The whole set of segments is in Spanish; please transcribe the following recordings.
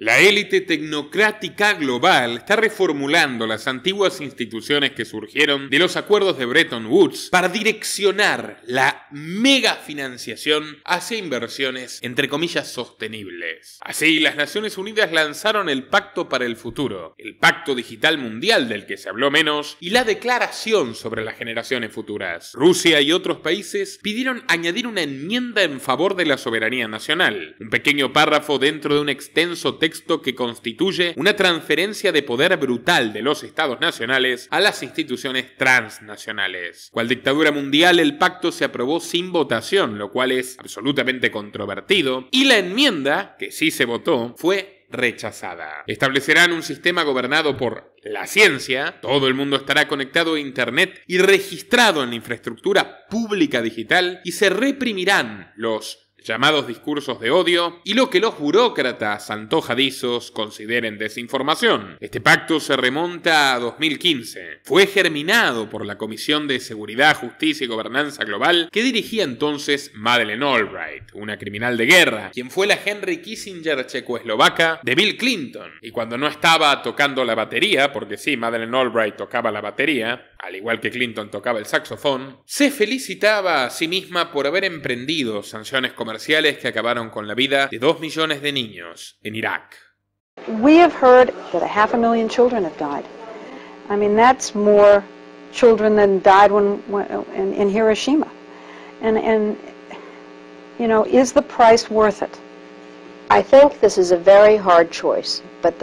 La élite tecnocrática global está reformulando las antiguas instituciones que surgieron de los acuerdos de Bretton Woods para direccionar la megafinanciación hacia inversiones, entre comillas, sostenibles. Así, las Naciones Unidas lanzaron el Pacto para el Futuro, el Pacto Digital Mundial del que se habló menos, y la Declaración sobre las Generaciones Futuras. Rusia y otros países pidieron añadir una enmienda en favor de la soberanía nacional, un pequeño párrafo dentro de un extenso texto que constituye una transferencia de poder brutal de los estados nacionales a las instituciones transnacionales. Cual dictadura mundial, el pacto se aprobó sin votación, lo cual es absolutamente controvertido, y la enmienda, que sí se votó, fue rechazada. Establecerán un sistema gobernado por la ciencia, todo el mundo estará conectado a internet y registrado en la infraestructura pública digital, y se reprimirán los llamados discursos de odio y lo que los burócratas antojadizos consideren desinformación. Este pacto se remonta a 2015. Fue germinado por la Comisión de Seguridad, Justicia y Gobernanza Global que dirigía entonces Madeleine Albright, una criminal de guerra, quien fue la Henry Kissinger checoslovaca de Bill Clinton. Y cuando no estaba tocando la batería, porque sí, Madeleine Albright tocaba la batería, al igual que Clinton tocaba el saxofón, se felicitaba a sí misma por haber emprendido sanciones comerciales que acabaron con la vida de 2 millones de niños en Irak. We have heard that 500,000 children have died. I mean, that's more children than died in Hiroshima. And you know, is the price worth it? I think this is a very hard choice, but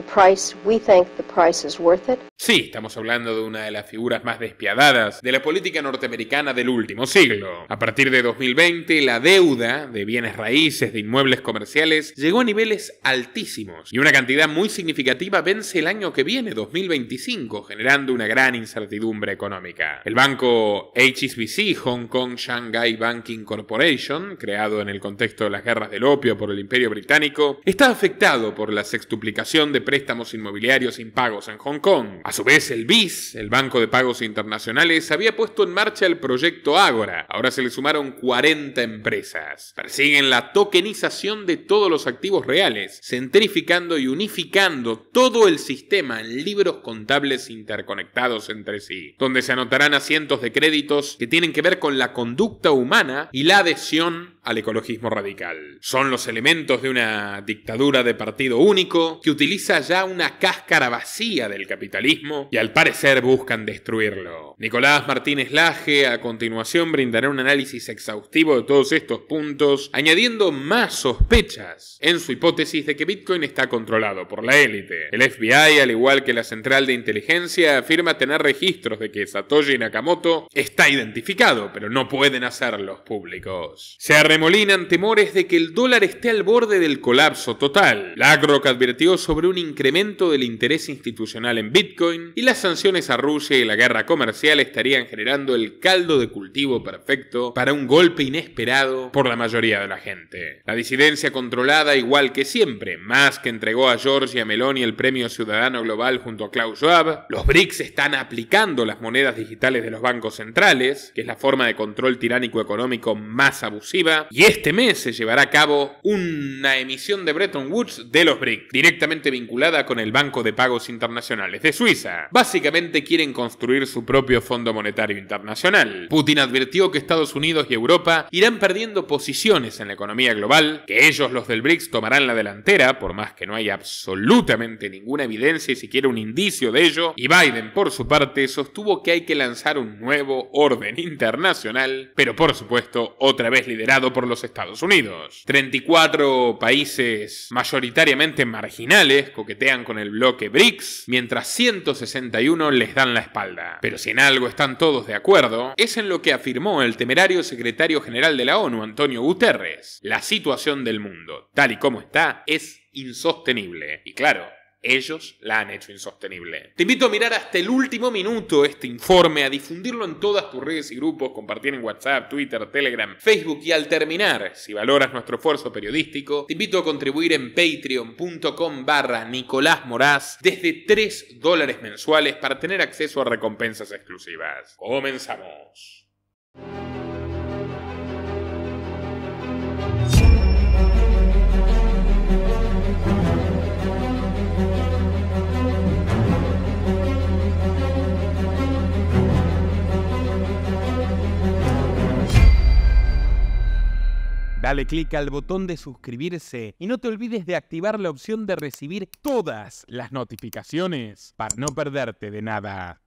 we think the price is worth it. Sí, estamos hablando de una de las figuras más despiadadas de la política norteamericana del último siglo. A partir de 2020, la deuda de bienes raíces, de inmuebles comerciales, llegó a niveles altísimos y una cantidad muy significativa vence el año que viene, 2025, generando una gran incertidumbre económica. El banco HSBC, Hong Kong Shanghai Banking Corporation, creado en el contexto de las guerras del opio por el Imperio Británico, está afectado por la sextuplicación de préstamos inmobiliarios impagos en Hong Kong. A su vez, el BIS, el Banco de Pagos Internacionales, había puesto en marcha el proyecto Ágora. Ahora se le sumaron 40 empresas. Persiguen la tokenización de todos los activos reales, centrificando y unificando todo el sistema en libros contables interconectados entre sí, donde se anotarán a cientos de créditos que tienen que ver con la conducta humana y la adhesión al ecologismo radical. Son los elementos de una dictadura de partido único que utiliza ya una cáscara vacía del capitalismo y al parecer buscan destruirlo. Nicolás Martínez Laje a continuación brindará un análisis exhaustivo de todos estos puntos, añadiendo más sospechas en su hipótesis de que Bitcoin está controlado por la élite. El FBI, al igual que la Central de Inteligencia, afirma tener registros de que Satoshi Nakamoto está identificado, pero no pueden hacerlos públicos. Se arremolinan temores de que el dólar esté al borde del colapso total. BlackRock advirtió sobre un incremento del interés institucional en Bitcoin y las sanciones a Rusia y la guerra comercial estarían generando el caldo de cultivo perfecto para un golpe inesperado por la mayoría de la gente. La disidencia controlada, igual que siempre, Musk entregó a Giorgia Meloni el premio Ciudadano Global junto a Klaus Schwab. Los BRICS están aplicando las monedas digitales de los bancos centrales, que es la forma de control tiránico económico más abusiva, y este mes se llevará a cabo una emisión de Bretton Woods de los BRICS, directamente vinculada con el Banco de Pagos Internacionales de Suiza. Básicamente quieren construir su propio Fondo Monetario Internacional. Putin advirtió que Estados Unidos y Europa irán perdiendo posiciones en la economía global, que ellos, los del BRICS, tomarán la delantera, por más que no haya absolutamente ninguna evidencia y siquiera un indicio de ello, y Biden, por su parte, sostuvo que hay que lanzar un nuevo orden internacional, pero por supuesto, otra vez liderado por los Estados Unidos. 34 países mayoritariamente marginales coquetean con el bloque BRICS, mientras 161 les dan la espalda. Pero si en algo están todos de acuerdo, es en lo que afirmó el temerario secretario general de la ONU, Antonio Guterres. La situación del mundo, tal y como está, es insostenible. Y claro, ellos la han hecho insostenible. Te invito a mirar hasta el último minuto este informe, a difundirlo en todas tus redes y grupos, compartir en WhatsApp, Twitter, Telegram, Facebook, y al terminar, si valoras nuestro esfuerzo periodístico, te invito a contribuir en patreon.com/Nicolás Moraz desde $3 mensuales para tener acceso a recompensas exclusivas. Comenzamos. Dale clic al botón de suscribirse y no te olvides de activar la opción de recibir todas las notificaciones para no perderte de nada.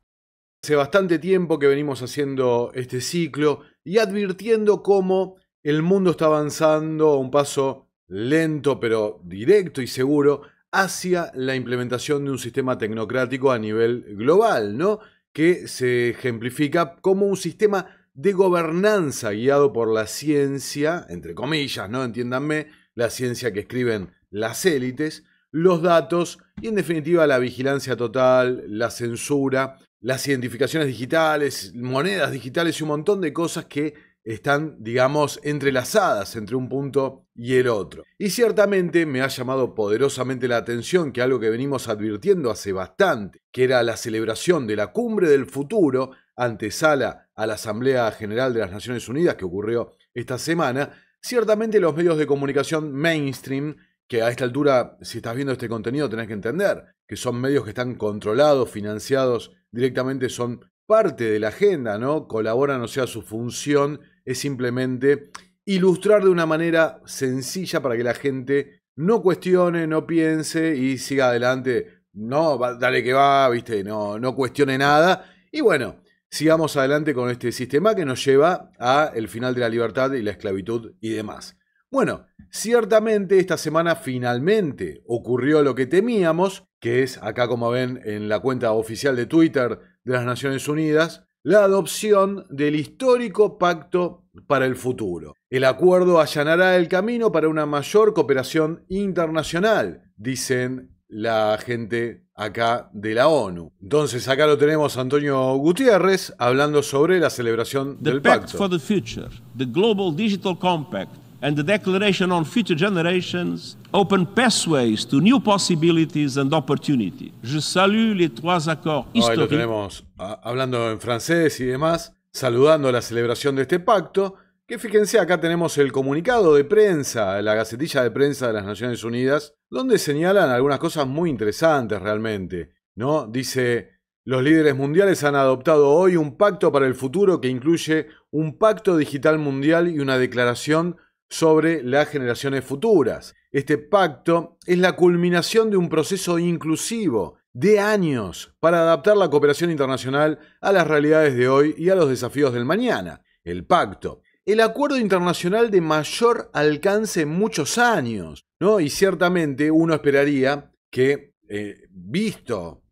Hace bastante tiempo que venimos haciendo este ciclo y advirtiendo cómo el mundo está avanzando a un paso lento pero directo y seguro hacia la implementación de un sistema tecnocrático a nivel global, ¿no? Que se ejemplifica como un sistema de gobernanza guiado por la ciencia, entre comillas, ¿no? Entiéndanme, la ciencia que escriben las élites, los datos y en definitiva la vigilancia total, la censura, las identificaciones digitales, monedas digitales y un montón de cosas que están, digamos, entrelazadas entre un punto y el otro. Y ciertamente me ha llamado poderosamente la atención que algo que venimos advirtiendo hace bastante, que era la celebración de la Cumbre del Futuro, antesala a la Asamblea General de las Naciones Unidas que ocurrió esta semana, ciertamente los medios de comunicación mainstream, que a esta altura, si estás viendo este contenido, tenés que entender que son medios que están controlados, financiados directamente, son parte de la agenda, ¿no? Colaboran, o sea, su función es simplemente ilustrar de una manera sencilla para que la gente no cuestione, no piense y siga adelante. No, dale que va, ¿viste? No cuestione nada. Y bueno, sigamos adelante con este sistema que nos lleva a el final de la libertad y la esclavitud y demás. Bueno, ciertamente esta semana finalmente ocurrió lo que temíamos, que es, acá como ven en la cuenta oficial de Twitter de las Naciones Unidas, la adopción del histórico Pacto para el Futuro. El acuerdo allanará el camino para una mayor cooperación internacional, dicen la gente acá de la ONU. Entonces acá lo tenemos a Antonio Gutiérrez hablando sobre la celebración del pacto. The Pact for the Future, the Global Digital Compact and the Declaration on Future Generations open pathways to new possibilities and opportunity. Je salue les trois accords historiques. Ahí lo tenemos hablando en francés y demás, saludando la celebración de este pacto, que fíjense, acá tenemos el comunicado de prensa, la gacetilla de prensa de las Naciones Unidas, donde señalan algunas cosas muy interesantes realmente, ¿no? Dice: los líderes mundiales han adoptado hoy un pacto para el futuro que incluye un pacto digital mundial y una declaración sobre las generaciones futuras. Este pacto es la culminación de un proceso inclusivo de años para adaptar la cooperación internacional a las realidades de hoy y a los desafíos del mañana. El pacto, el acuerdo internacional de mayor alcance en muchos años, ¿no? Y ciertamente uno esperaría que, visto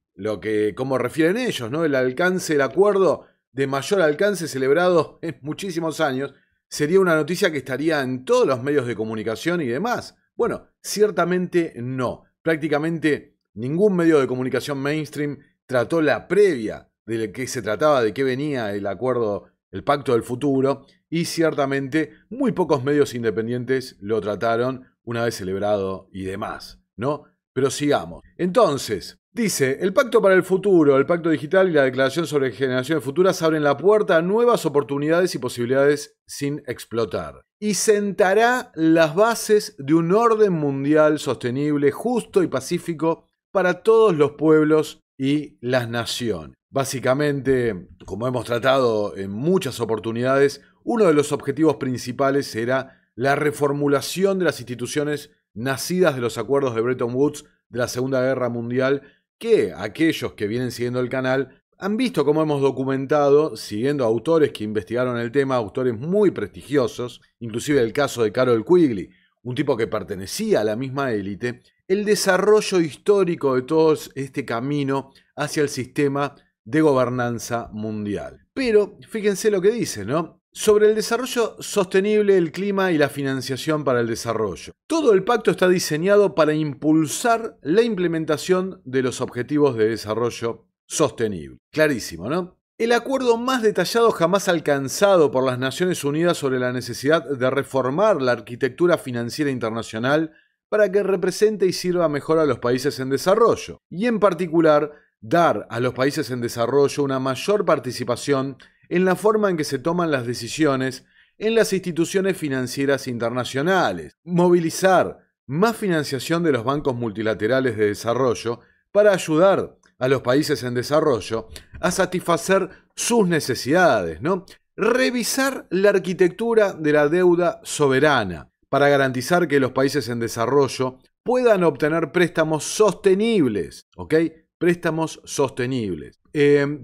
cómo refieren ellos, ¿no? El alcance del acuerdo de mayor alcance celebrado en muchísimos años, sería una noticia que estaría en todos los medios de comunicación y demás. Bueno, ciertamente no. Prácticamente ningún medio de comunicación mainstream trató la previa de qué se trataba, de qué venía el acuerdo, el Pacto del Futuro, y ciertamente muy pocos medios independientes lo trataron una vez celebrado y demás, ¿no? Pero sigamos. Entonces, dice, el Pacto para el Futuro, el Pacto Digital y la Declaración sobre Generaciones Futuras abren la puerta a nuevas oportunidades y posibilidades sin explotar. Y sentará las bases de un orden mundial sostenible, justo y pacífico para todos los pueblos y las naciones. Básicamente, como hemos tratado en muchas oportunidades, uno de los objetivos principales será la reformulación de las instituciones nacidas de los acuerdos de Bretton Woods de la Segunda Guerra Mundial, que aquellos que vienen siguiendo el canal han visto cómo hemos documentado, siguiendo a autores que investigaron el tema, autores muy prestigiosos, inclusive el caso de Carroll Quigley, un tipo que pertenecía a la misma élite, el desarrollo histórico de todo este camino hacia el sistema de gobernanza mundial. Pero fíjense lo que dice, ¿no? Sobre el desarrollo sostenible, el clima y la financiación para el desarrollo. Todo el pacto está diseñado para impulsar la implementación de los objetivos de desarrollo sostenible. Clarísimo, ¿no? El acuerdo más detallado jamás alcanzado por las Naciones Unidas sobre la necesidad de reformar la arquitectura financiera internacional para que represente y sirva mejor a los países en desarrollo, y en particular dar a los países en desarrollo una mayor participación en la forma en que se toman las decisiones en las instituciones financieras internacionales, movilizar más financiación de los bancos multilaterales de desarrollo para ayudar a los países en desarrollo a satisfacer sus necesidades, ¿no? Revisar la arquitectura de la deuda soberana para garantizar que los países en desarrollo puedan obtener préstamos sostenibles, ¿ok? Préstamos sostenibles,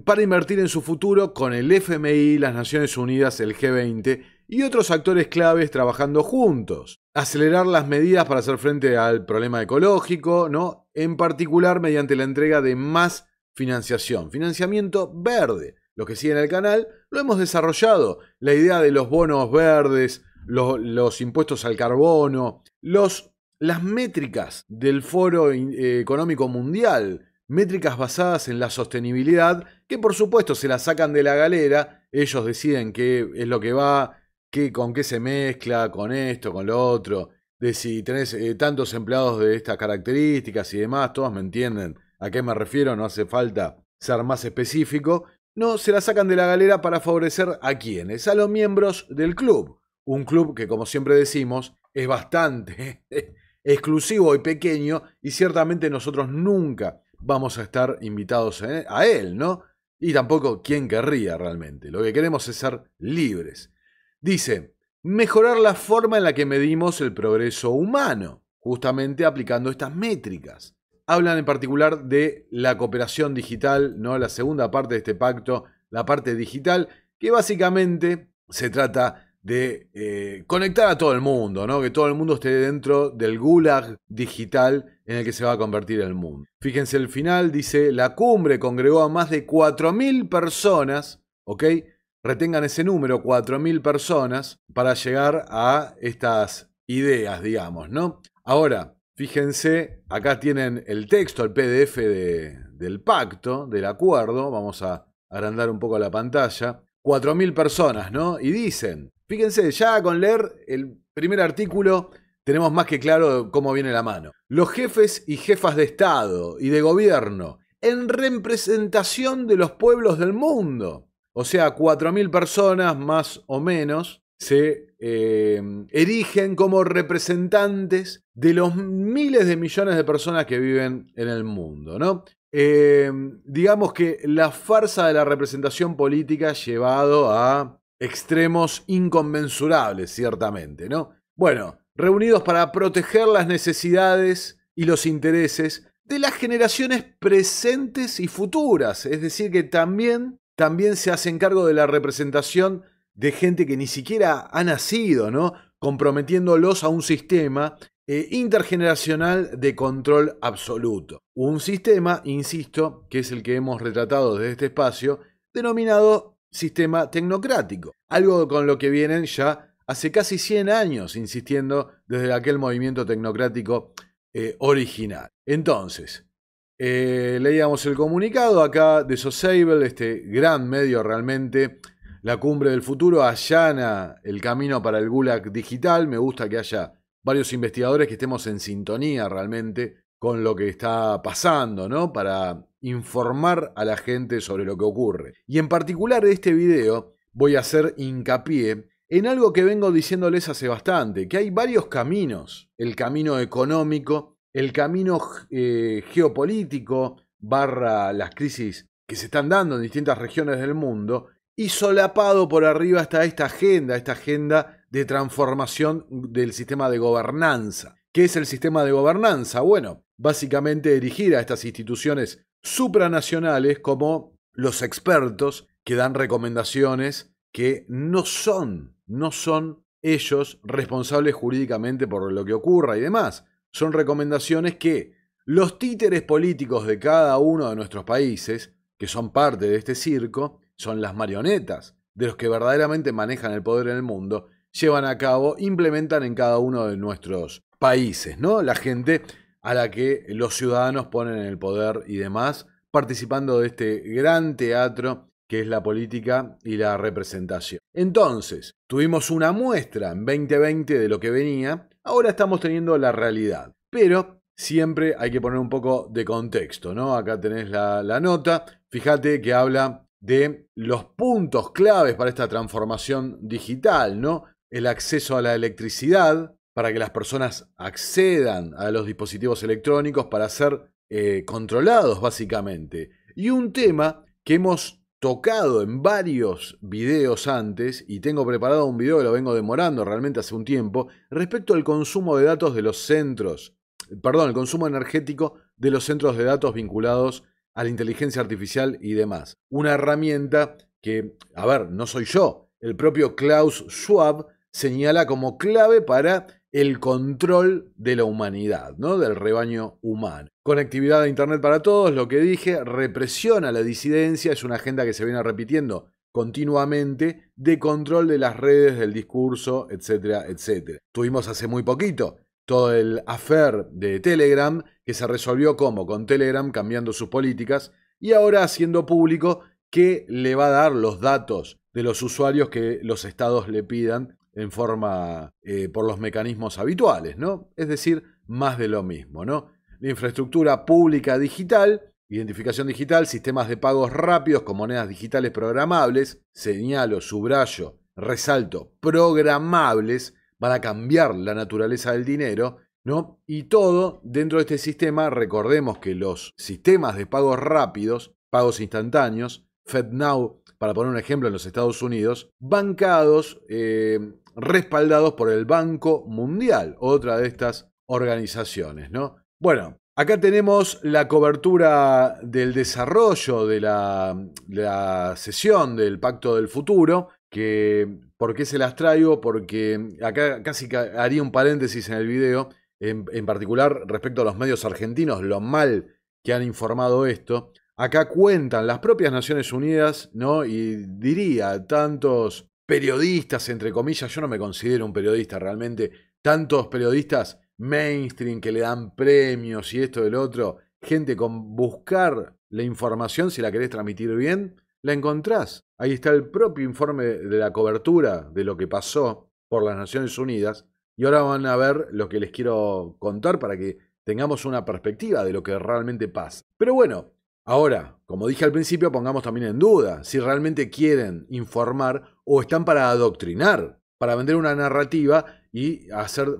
para invertir en su futuro con el FMI, las Naciones Unidas, el G20 y otros actores claves trabajando juntos. Acelerar las medidas para hacer frente al problema ecológico, ¿no? En particular mediante la entrega de más financiación, financiamiento verde. Los que siguen el canal lo hemos desarrollado. La idea de los bonos verdes, los impuestos al carbono, las métricas del Foro Económico Mundial, métricas basadas en la sostenibilidad, que por supuesto se las sacan de la galera, ellos deciden qué es lo que va, con qué se mezcla, con esto, con lo otro, de si tenés tantos empleados de estas características y demás, todos me entienden a qué me refiero, no hace falta ser más específico. No, se la sacan de la galera para favorecer ¿a quiénes? A los miembros del club. Un club que, como siempre decimos, es bastante exclusivo y pequeño y ciertamente nosotros nunca vamos a estar invitados a él, ¿no? Y tampoco quién querría realmente. Lo que queremos es ser libres. Dice, mejorar la forma en la que medimos el progreso humano, justamente aplicando estas métricas. Hablan en particular de la cooperación digital, ¿no? La segunda parte de este pacto, la parte digital, que básicamente se trata de conectar a todo el mundo, ¿no? Que todo el mundo esté dentro del gulag digital en el que se va a convertir el mundo. Fíjense el final, dice, la cumbre congregó a más de 4.000 personas, ¿ok? Retengan ese número, 4.000 personas, para llegar a estas ideas, digamos, ¿no? Ahora, fíjense, acá tienen el texto, el PDF del pacto, del acuerdo. Vamos a agrandar un poco la pantalla. 4.000 personas, ¿no? Y dicen, fíjense, ya con leer el primer artículo tenemos más que claro cómo viene la mano. Los jefes y jefas de Estado y de gobierno en representación de los pueblos del mundo. O sea, 4.000 personas más o menos se erigen como representantes de los miles de millones de personas que viven en el mundo, ¿no? Digamos que la farsa de la representación política ha llevado a extremos inconmensurables, ciertamente, ¿no? Bueno, reunidos para proteger las necesidades y los intereses de las generaciones presentes y futuras, es decir, que también se hacen cargo de la representación de gente que ni siquiera ha nacido, ¿no? Comprometiéndolos a un sistema intergeneracional de control absoluto. Un sistema, insisto, que es el que hemos retratado desde este espacio, denominado sistema tecnocrático. Algo con lo que vienen ya hace casi 100 años insistiendo desde aquel movimiento tecnocrático original. Entonces, leíamos el comunicado acá de Sociable, este gran medio realmente. La cumbre del futuro allana el camino para el gulag digital. Me gusta que haya varios investigadores que estemos en sintonía realmente con lo que está pasando, ¿no? Para informar a la gente sobre lo que ocurre. Y en particular de este video voy a hacer hincapié en algo que vengo diciéndoles hace bastante, que hay varios caminos. El camino económico, el camino geopolítico, barra las crisis que se están dando en distintas regiones del mundo, y solapado por arriba está esta agenda de transformación del sistema de gobernanza. ¿Qué es el sistema de gobernanza? Bueno, básicamente dirigir a estas instituciones supranacionales como los expertos que dan recomendaciones que no son ellos responsables jurídicamente por lo que ocurra y demás. Son recomendaciones que los títeres políticos de cada uno de nuestros países, que son parte de este circo, son las marionetas de los que verdaderamente manejan el poder en el mundo, llevan a cabo, implementan en cada uno de nuestros países, ¿no? La gente a la que los ciudadanos ponen en el poder y demás, participando de este gran teatro que es la política y la representación. Entonces, tuvimos una muestra en 2020 de lo que venía, ahora estamos teniendo la realidad, pero siempre hay que poner un poco de contexto, ¿no? Acá tenés la nota, fíjate que habla de los puntos claves para esta transformación digital, ¿no? El acceso a la electricidad, para que las personas accedan a los dispositivos electrónicos para ser controlados, básicamente. Y un tema que hemos tocado en varios videos antes, y tengo preparado un video que lo vengo demorando realmente hace un tiempo, respecto al consumo de datos de los centros, el consumo energético de los centros de datos vinculados a la inteligencia artificial y demás. Una herramienta que, a ver, no soy yo, el propio Klaus Schwab señala como clave para el control de la humanidad, ¿no? Del rebaño humano. Conectividad a Internet para todos, lo que dije, represión a la disidencia, es una agenda que se viene repitiendo continuamente, de control de las redes, del discurso, etcétera, etcétera. Tuvimos hace muy poquito todo el affair de Telegram, que se resolvió como con Telegram cambiando sus políticas y ahora haciendo público que le va a dar los datos de los usuarios que los estados le pidan en forma por los mecanismos habituales, ¿no? Es decir, más de lo mismo, ¿no? La infraestructura pública digital, identificación digital, sistemas de pagos rápidos con monedas digitales programables, señalo, subrayo, resalto, programables, van a cambiar la naturaleza del dinero, ¿no? Y todo dentro de este sistema, recordemos que los sistemas de pagos rápidos, pagos instantáneos, FedNow, para poner un ejemplo en los Estados Unidos, bancados, respaldados por el Banco Mundial, otra de estas organizaciones, ¿no? Bueno, acá tenemos la cobertura del desarrollo de la sesión del Pacto del Futuro, que, ¿por qué se las traigo? Porque acá casi haría un paréntesis en el video, en particular respecto a los medios argentinos, lo mal que han informado esto. Acá cuentan las propias Naciones Unidas, ¿no? Y diría, tantos periodistas, entre comillas, yo no me considero un periodista realmente, tantos periodistas mainstream que le dan premios y esto y el otro, gente con buscar la información, si la querés transmitir bien, la encontrás. Ahí está el propio informe de la cobertura de lo que pasó por las Naciones Unidas y ahora van a ver lo que les quiero contar para que tengamos una perspectiva de lo que realmente pasa. Pero bueno, ahora, como dije al principio, pongamos también en duda si realmente quieren informar o están para adoctrinar, para vender una narrativa y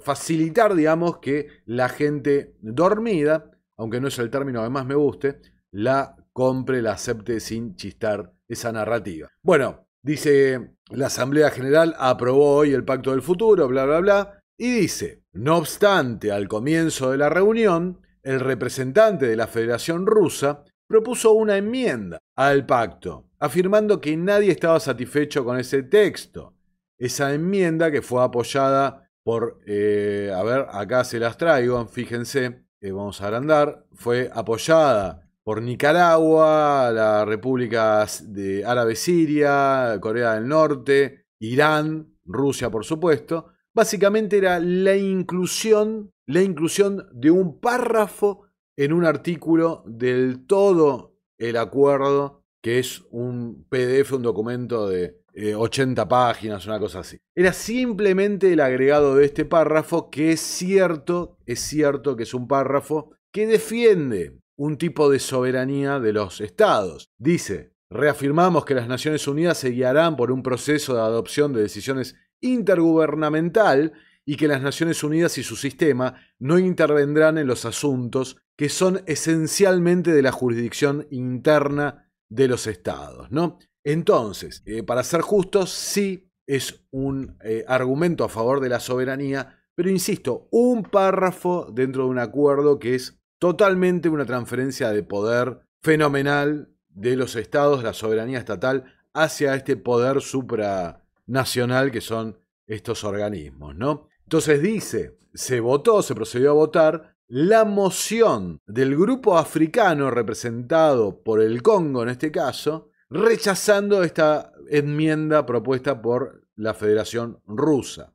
facilitar, digamos, que la gente dormida, aunque no es el término que más me guste, la compre, la acepte sin chistar esa narrativa. Bueno, dice, la Asamblea General aprobó hoy el Pacto del Futuro, bla, bla, bla, y dice, no obstante, al comienzo de la reunión, el representante de la Federación Rusa propuso una enmienda al pacto, afirmando que nadie estaba satisfecho con ese texto. Esa enmienda que fue apoyada por, a ver, acá se las traigo, fíjense, vamos a agrandar, fue apoyada por Nicaragua, la República de Árabe Siria, Corea del Norte, Irán, Rusia por supuesto. Básicamente era la inclusión de un párrafo en un artículo del todo el acuerdo, que es un PDF, un documento de 80 páginas, una cosa así. Era simplemente el agregado de este párrafo, que es cierto que es un párrafo que defiende un tipo de soberanía de los estados. Dice, reafirmamos que las Naciones Unidas se guiarán por un proceso de adopción de decisiones intergubernamental y que las Naciones Unidas y su sistema no intervendrán en los asuntos que son esencialmente de la jurisdicción interna de los estados, ¿no? Entonces, para ser justos, sí es un argumento a favor de la soberanía, pero insisto, un párrafo dentro de un acuerdo que es totalmente una transferencia de poder fenomenal de los estados, la soberanía estatal, hacia este poder supranacional que son estos organismos, ¿no? Entonces dice, se procedió a votar la moción del grupo africano representado por el Congo en este caso, rechazando esta enmienda propuesta por la Federación Rusa.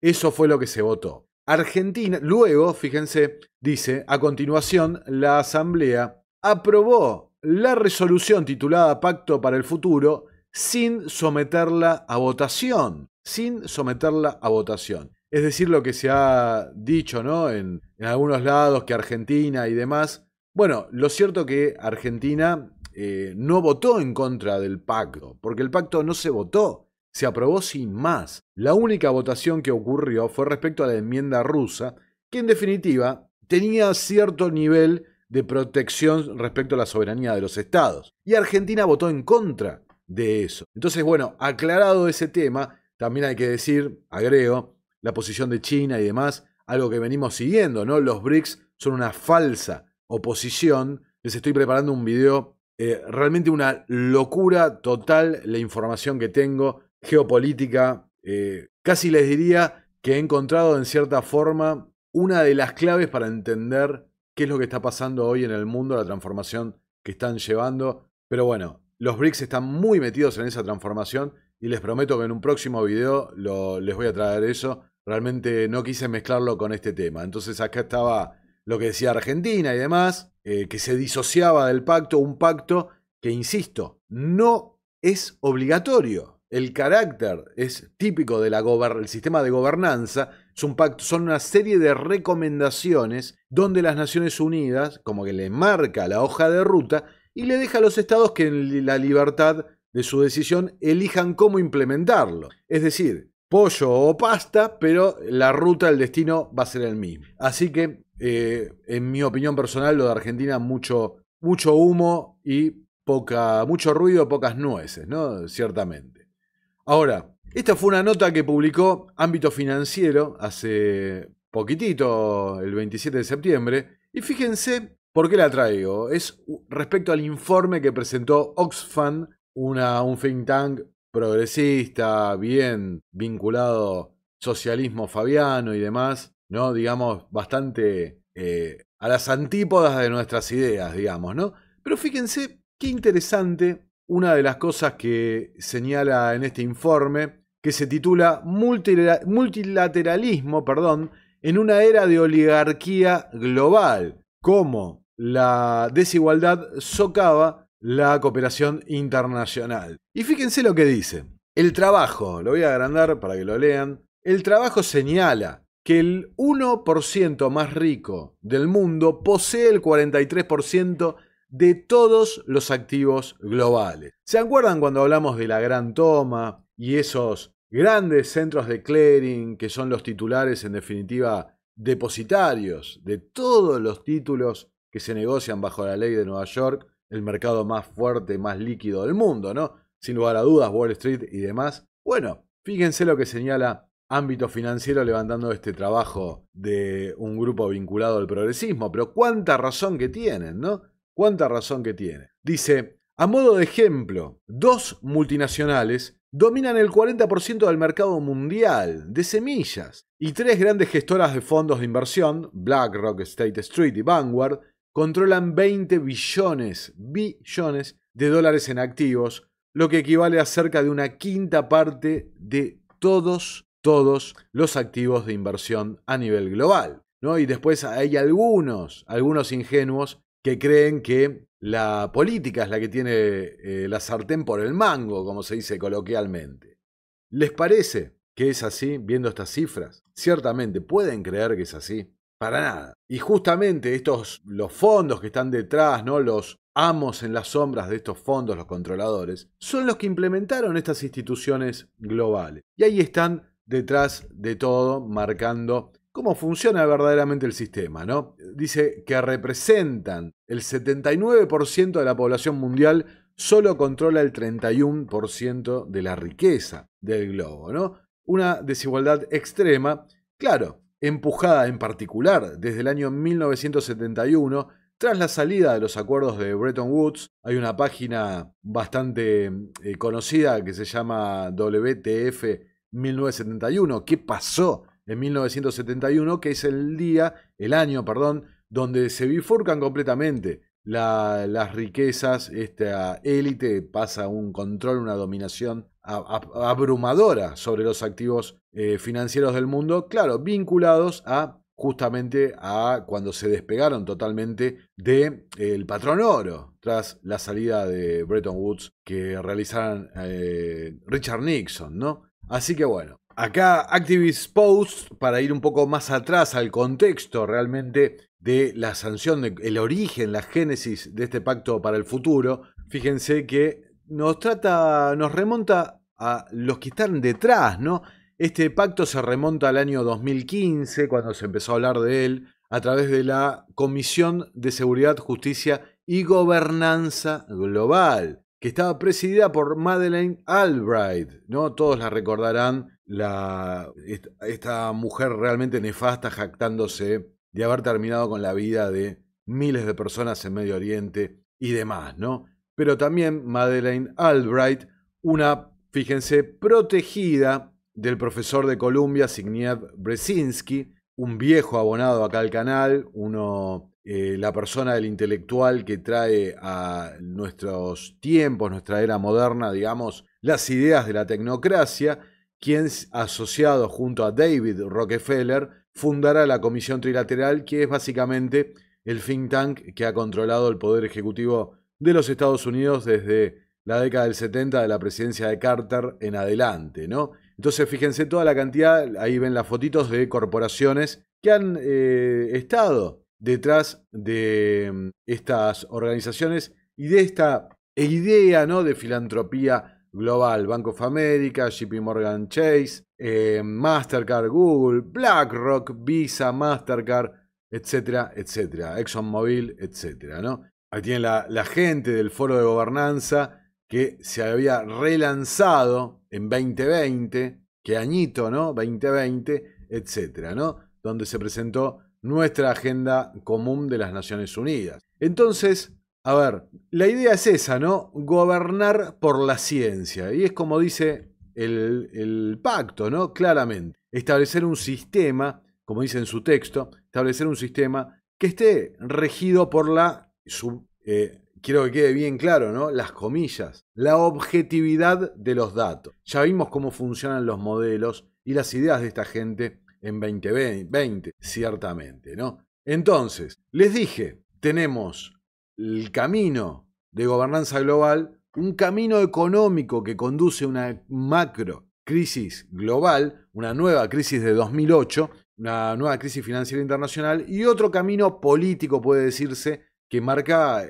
Eso fue lo que se votó. Argentina, luego, fíjense, dice, a continuación, la Asamblea aprobó la resolución titulada Pacto para el Futuro sin someterla a votación. Es decir, lo que se ha dicho, ¿no? en algunos lados, que Argentina y demás. Bueno, lo cierto que Argentina no votó en contra del pacto, porque el pacto no se votó, se aprobó sin más. La única votación que ocurrió fue respecto a la enmienda rusa, que en definitiva tenía cierto nivel de protección respecto a la soberanía de los estados. Y Argentina votó en contra de eso. Entonces, bueno, aclarado ese tema, también hay que decir, agrego, la posición de China y demás, algo que venimos siguiendo, ¿no? Los BRICS son una falsa oposición. Les estoy preparando un video, realmente una locura total la información que tengo, geopolítica. Casi les diría que he encontrado en cierta forma una de las claves para entender qué es lo que está pasando hoy en el mundo, la transformación que están llevando. Pero bueno, los BRICS están muy metidos en esa transformación y les prometo que en un próximo video les voy a traer eso. Realmente no quise mezclarlo con este tema. Entonces acá estaba lo que decía Argentina y demás, que se disociaba del pacto, un pacto que, insisto, no es obligatorio. El carácter es típico del sistema de gobernanza, es un pacto, son una serie de recomendaciones donde las Naciones Unidas como que le marca la hoja de ruta y le deja a los estados que en la libertad de su decisión elijan cómo implementarlo. Es decir, pollo o pasta, pero la ruta, el destino va a ser el mismo. Así que, en mi opinión personal, lo de Argentina, mucho humo y mucho ruido, pocas nueces, ¿no? Ciertamente. Ahora, esta fue una nota que publicó Ámbito Financiero hace poquitito, el 27 de septiembre, y fíjense por qué la traigo. Es respecto al informe que presentó Oxfam, un think tank progresista, bien vinculado socialismo fabiano y demás, ¿no? Digamos, bastante a las antípodas de nuestras ideas, digamos, ¿no? Pero fíjense qué interesante una de las cosas que señala en este informe, que se titula Multilateralismo, en una era de oligarquía global, cómo la desigualdad socava la cooperación internacional. Y fíjense lo que dice. El trabajo, lo voy a agrandar para que lo lean, el trabajo señala que el 1% más rico del mundo posee el 43% de todos los activos globales. ¿Se acuerdan cuando hablamos de la Gran Toma y esos grandes centros de clearing que son los titulares, en definitiva, depositarios de todos los títulos que se negocian bajo la ley de Nueva York, el mercado más fuerte, más líquido del mundo, ¿no? Sin lugar a dudas, Wall Street y demás. Bueno, fíjense lo que señala Ámbito Financiero levantando este trabajo de un grupo vinculado al progresismo, pero cuánta razón que tienen, ¿no? Cuánta razón que tienen. Dice, a modo de ejemplo, 2 multinacionales dominan el 40% del mercado mundial de semillas y 3 grandes gestoras de fondos de inversión, BlackRock, State Street y Vanguard, controlan 20 billones de dólares en activos, lo que equivale a cerca de una quinta parte de todos los activos de inversión a nivel global, ¿no? Y después hay algunos ingenuos que creen que la política es la que tiene la sartén por el mango, como se dice coloquialmente. ¿Les parece que es así, viendo estas cifras? Ciertamente, ¿pueden creer que es así? Para nada. Y justamente los fondos que están detrás, ¿no? Los amos en las sombras de estos fondos, los controladores, son los que implementaron estas instituciones globales. Y ahí están detrás de todo, marcando cómo funciona verdaderamente el sistema, ¿no? Dice que representan el 79% de la población mundial, solo controla el 31% de la riqueza del globo, ¿no? Una desigualdad extrema, claro, empujada en particular desde el año 1971, tras la salida de los acuerdos de Bretton Woods. Hay una página bastante conocida que se llama WTF 1971. ¿Qué pasó en 1971? Que es el año, donde se bifurcan completamente las riquezas. Esta élite pasa un control, una dominación abrumadora sobre los activos financieros del mundo, claro, vinculados justamente a cuando se despegaron totalmente del patrón oro tras la salida de Bretton Woods que realizaron Richard Nixon, ¿no? Así que bueno, acá Activist Post, para ir un poco más atrás al contexto realmente de la sanción, el origen, la génesis de este pacto para el futuro, fíjense que nos remonta a los que están detrás, ¿no? Este pacto se remonta al año 2015, cuando se empezó a hablar de él. a través de la Comisión de Seguridad, Justicia y Gobernanza Global, que estaba presidida por Madeleine Albright, ¿no? Todos la recordarán, esta mujer realmente nefasta, jactándose de haber terminado con la vida de miles de personas en Medio Oriente y demás, ¿no? Pero también Madeleine Albright, una, fíjense, protegida del profesor de Columbia, Zbigniew Brzezinski, un viejo abonado acá al canal, la persona del intelectual que trae a nuestros tiempos, nuestra era moderna, digamos, las ideas de la tecnocracia, quien, asociado junto a David Rockefeller, fundará la Comisión Trilateral, que es básicamente el think tank que ha controlado el poder ejecutivo de los Estados Unidos desde la década del 70 de la presidencia de Carter en adelante, ¿no? Entonces, fíjense toda la cantidad, ahí ven las fotitos de corporaciones que han estado detrás de estas organizaciones y de esta idea, ¿no?, de filantropía global. Bank of America, JP Morgan Chase, Mastercard, Google, BlackRock, Visa, Mastercard, etcétera, etcétera, ExxonMobil, etcétera, ¿no? Ahí tienen la gente del Foro de Gobernanza que se había relanzado en 2020, qué añito, ¿no? 2020, etcétera, ¿no? Donde se presentó nuestra agenda común de las Naciones Unidas. Entonces, a ver, la idea es esa, ¿no? Gobernar por la ciencia. Y es como dice el pacto, ¿no? Claramente. Establecer un sistema, como dice en su texto, establecer un sistema que esté regido por quiero que quede bien claro, ¿no?, las comillas, la objetividad de los datos. Ya vimos cómo funcionan los modelos y las ideas de esta gente en 2020, ciertamente, ¿no? Entonces, les dije, tenemos el camino de gobernanza global, un camino económico que conduce a una macro crisis global, una nueva crisis de 2008, una nueva crisis financiera internacional, y otro camino político, puede decirse, que marca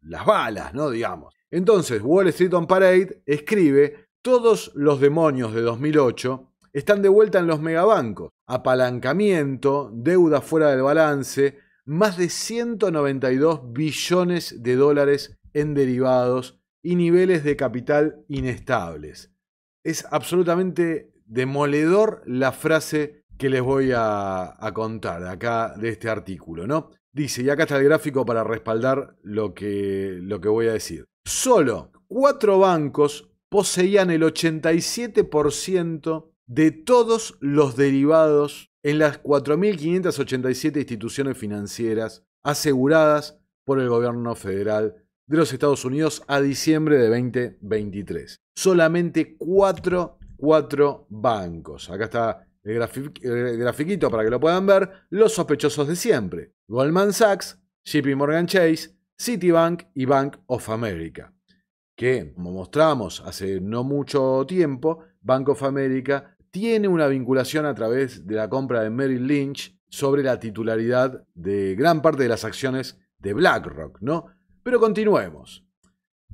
las balas, ¿no? Digamos. Entonces, Wall Street on Parade escribe: todos los demonios de 2008 están de vuelta en los megabancos. Apalancamiento, deuda fuera del balance, más de 192 billones de dólares en derivados y niveles de capital inestables. Es absolutamente demoledor la frase que les voy a contar acá de este artículo, ¿no? Dice, y acá está el gráfico para respaldar lo que voy a decir. Solo 4 bancos poseían el 87% de todos los derivados en las 4.587 instituciones financieras aseguradas por el gobierno federal de los Estados Unidos a diciembre de 2023. Solamente 4 bancos. Acá está el grafiquito para que lo puedan ver. Los sospechosos de siempre: Goldman Sachs, JP Morgan Chase, Citibank y Bank of America. Que, como mostramos hace no mucho tiempo, Bank of America tiene una vinculación a través de la compra de Merrill Lynch sobre la titularidad de gran parte de las acciones de BlackRock, ¿no? Pero continuemos.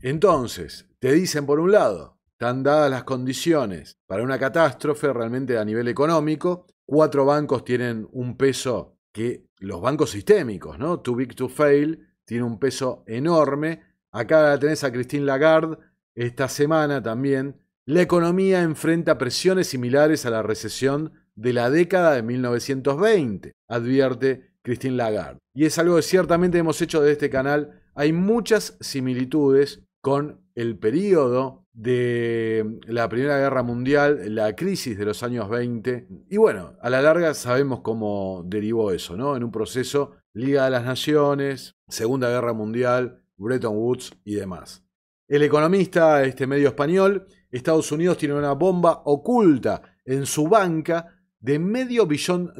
Entonces, te dicen por un lado, están dadas las condiciones para una catástrofe realmente a nivel económico. 4 bancos tienen un peso que los bancos sistémicos, ¿no? Too big to fail, tiene un peso enorme. Acá la tenés a Christine Lagarde. Esta semana también la economía enfrenta presiones similares a la recesión de la década de 1920, advierte Christine Lagarde. Y es algo que ciertamente hemos hecho desde este canal. Hay muchas similitudes con el periodo de la Primera Guerra Mundial, la crisis de los años 20. Y bueno, a la larga sabemos cómo derivó eso, ¿no? En un proceso Liga de las Naciones, Segunda Guerra Mundial, Bretton Woods y demás. El economista medio español: Estados Unidos tiene una bomba oculta en su banca de $500 billion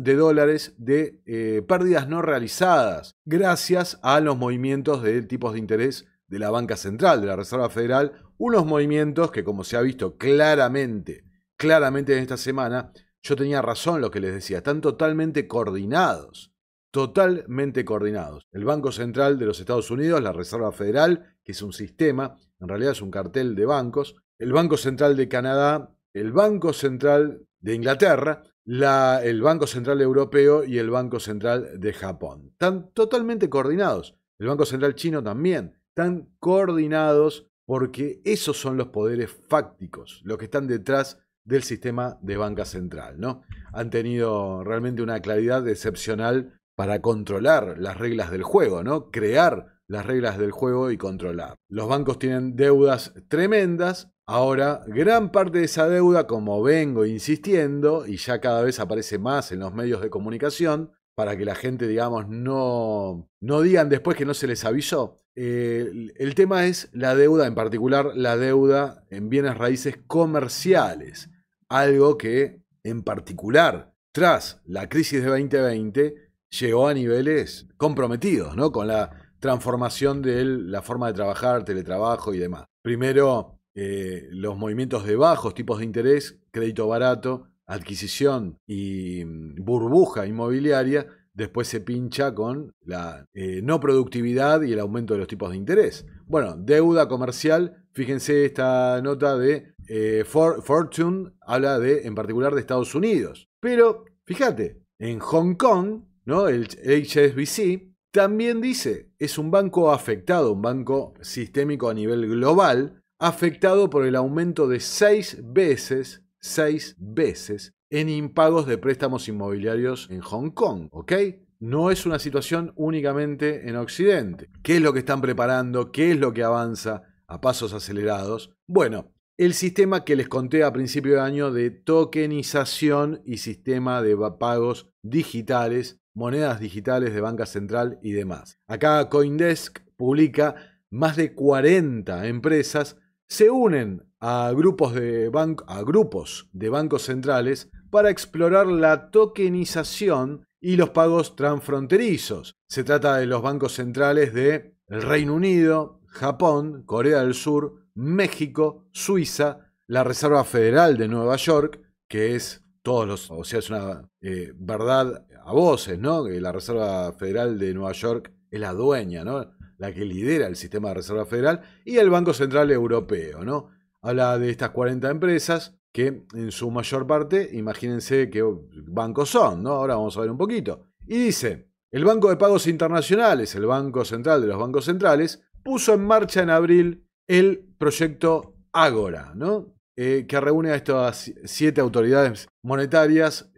de pérdidas no realizadas gracias a los movimientos de tipos de interés de la banca central, de la Reserva Federal, unos movimientos que, como se ha visto claramente en esta semana, yo tenía razón lo que les decía, están totalmente coordinados. El Banco Central de los Estados Unidos, la Reserva Federal, que es un sistema, en realidad es un cartel de bancos, el Banco Central de Canadá, el Banco Central de Inglaterra el Banco Central Europeo y el Banco Central de Japón. Están totalmente coordinados. El Banco Central chino también. Están coordinados porque esos son los poderes fácticos, los que están detrás del sistema de banca central, ¿no? Han tenido realmente una claridad excepcional para controlar las reglas del juego, ¿no? Crear las reglas del juego y controlar. Los bancos tienen deudas tremendas. Ahora, gran parte de esa deuda, como vengo insistiendo, y ya cada vez aparece más en los medios de comunicación, para que la gente, digamos, no digan después que no se les avisó. El tema es la deuda, en particular la deuda en bienes raíces comerciales. Algo que, en particular, tras la crisis de 2020, llegó a niveles comprometidos, ¿no? Con la transformación de la forma de trabajar, teletrabajo y demás. Primero, los movimientos de bajos tipos de interés, crédito barato, adquisición y burbuja inmobiliaria, después se pincha con la no productividad y el aumento de los tipos de interés. Bueno, deuda comercial, fíjense esta nota de Fortune, habla en particular de Estados Unidos. Pero, fíjate, en Hong Kong, ¿no? El HSBC también dice, es un banco afectado, un banco sistémico a nivel global, afectado por el aumento de 6 veces en impagos de préstamos inmobiliarios en Hong Kong, ¿ok? No es una situación únicamente en Occidente. ¿Qué es lo que están preparando? ¿Qué es lo que avanza a pasos acelerados? Bueno, el sistema que les conté a principio de año de tokenización y sistema de pagos digitales, monedas digitales de banca central y demás. Acá CoinDesk publica más de 40 empresas se unen a grupos de bancos centrales para explorar la tokenización y los pagos transfronterizos. Se trata de los bancos centrales de el Reino Unido, Japón, Corea del Sur, México, Suiza, la Reserva Federal de Nueva York, que es es una verdad a voces, ¿no? Que la Reserva Federal de Nueva York es la dueña, ¿no? La que lidera el sistema de Reserva Federal, y el Banco Central Europeo, ¿no? Habla de estas 40 empresas que en su mayor parte, imagínense qué bancos son, ¿no? Ahora vamos a ver un poquito. Y dice, el Banco de Pagos Internacionales, el Banco Central de los Bancos Centrales, puso en marcha en abril el proyecto Ágora, ¿no? Que reúne a estas 7 autoridades monetarias.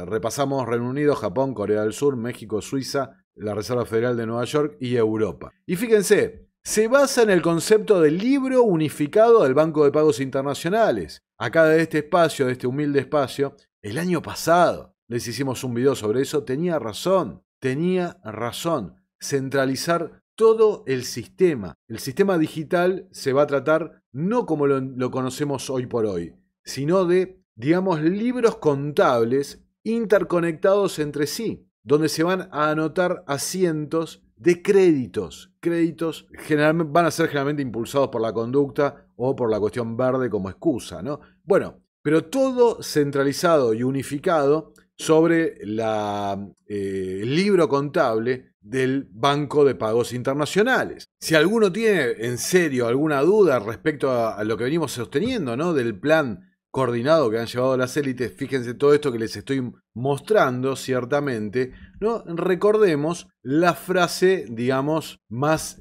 Repasamos Reino Unido, Japón, Corea del Sur, México, Suiza, la Reserva Federal de Nueva York y Europa. Y fíjense, se basa en el concepto del libro unificado del Banco de Pagos Internacionales. Acá de este espacio, de este humilde espacio, el año pasado les hicimos un video sobre eso. Tenía razón. Centralizar todo el sistema. El sistema digital se va a tratar no como lo conocemos hoy por hoy, sino de, digamos, libros contables interconectados entre sí, donde se van a anotar asientos de créditos. Créditos van a ser generalmente impulsados por la conducta o por la cuestión verde como excusa, ¿no? Bueno, pero todo centralizado y unificado sobre el libro contable del Banco de Pagos Internacionales. Si alguno tiene en serio alguna duda respecto a lo que venimos sosteniendo, ¿no? Del plan coordinado que han llevado las élites, fíjense todo esto que les estoy mostrando, ciertamente, ¿no? Recordemos la frase, digamos, más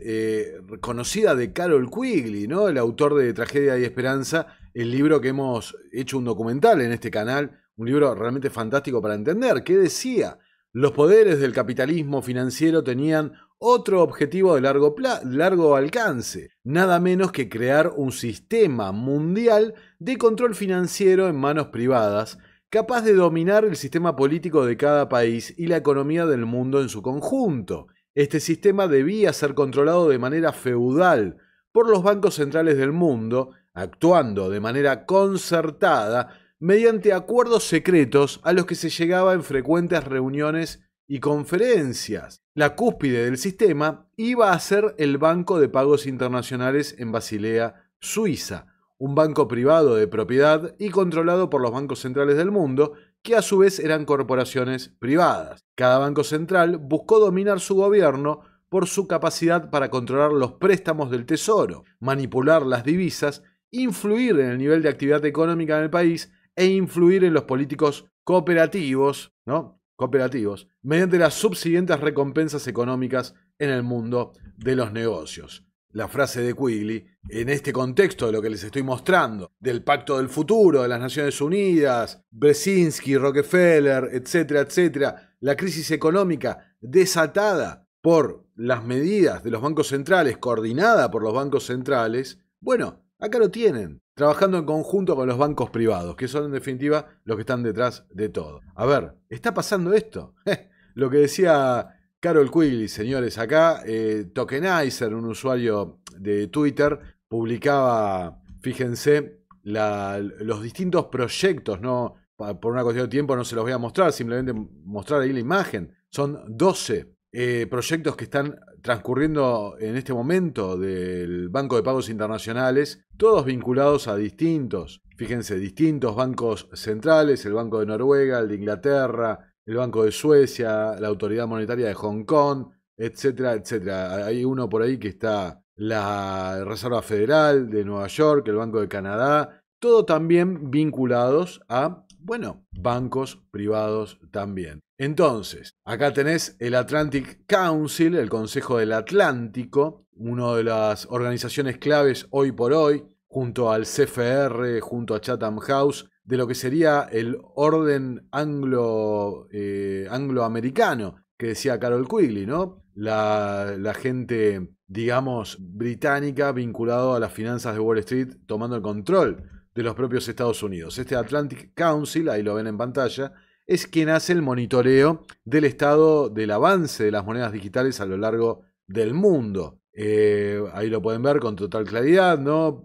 conocida de Carroll Quigley, ¿no? El autor de Tragedia y Esperanza, el libro que hemos hecho un documental en este canal, un libro realmente fantástico para entender. ¿Qué decía? Los poderes del capitalismo financiero tenían otro objetivo de largo alcance, nada menos que crear un sistema mundial de control financiero en manos privadas, capaz de dominar el sistema político de cada país y la economía del mundo en su conjunto. Este sistema debía ser controlado de manera feudal por los bancos centrales del mundo, actuando de manera concertada mediante acuerdos secretos a los que se llegaba en frecuentes reuniones y conferencias. La cúspide del sistema iba a ser el Banco de Pagos Internacionales en Basilea, Suiza, un banco privado de propiedad y controlado por los bancos centrales del mundo, que a su vez eran corporaciones privadas. Cada banco central buscó dominar su gobierno por su capacidad para controlar los préstamos del tesoro, manipular las divisas, influir en el nivel de actividad económica en el país e influir en los políticos cooperativos, ¿no? Cooperativos, mediante las subsiguientes recompensas económicas en el mundo de los negocios. La frase de Quigley, en este contexto de lo que les estoy mostrando, del Pacto del Futuro, de las Naciones Unidas, Brzezinski, Rockefeller, etcétera, etcétera, la crisis económica desatada por las medidas de los bancos centrales, coordinada por los bancos centrales, bueno, acá lo tienen, trabajando en conjunto con los bancos privados, que son en definitiva los que están detrás de todo. A ver, ¿está pasando esto? Lo que decía Carol Quigley, señores, acá Tokenizer, un usuario de Twitter, publicaba, fíjense, los distintos proyectos, ¿no? Por una cuestión de tiempo no se los voy a mostrar, simplemente mostrar ahí la imagen. Son 12 proyectos que están transcurriendo en este momento del Banco de Pagos Internacionales, todos vinculados a distintos bancos centrales, el Banco de Noruega, el de Inglaterra, el Banco de Suecia, la Autoridad Monetaria de Hong Kong, etcétera, etcétera. Hay uno por ahí que está la Reserva Federal de Nueva York, el Banco de Canadá, todo también vinculados a, bueno, bancos privados también. Entonces, acá tenés el Atlantic Council, el Consejo del Atlántico, una de las organizaciones claves hoy por hoy, junto al CFR, junto a Chatham House, de lo que sería el orden angloamericano, que decía Carol Quigley, ¿no? La gente, digamos, británica vinculada a las finanzas de Wall Street, tomando el control de los propios Estados Unidos. Este Atlantic Council, ahí lo ven en pantalla, es quien hace el monitoreo del estado del avance de las monedas digitales a lo largo del mundo. Ahí lo pueden ver con total claridad, ¿no?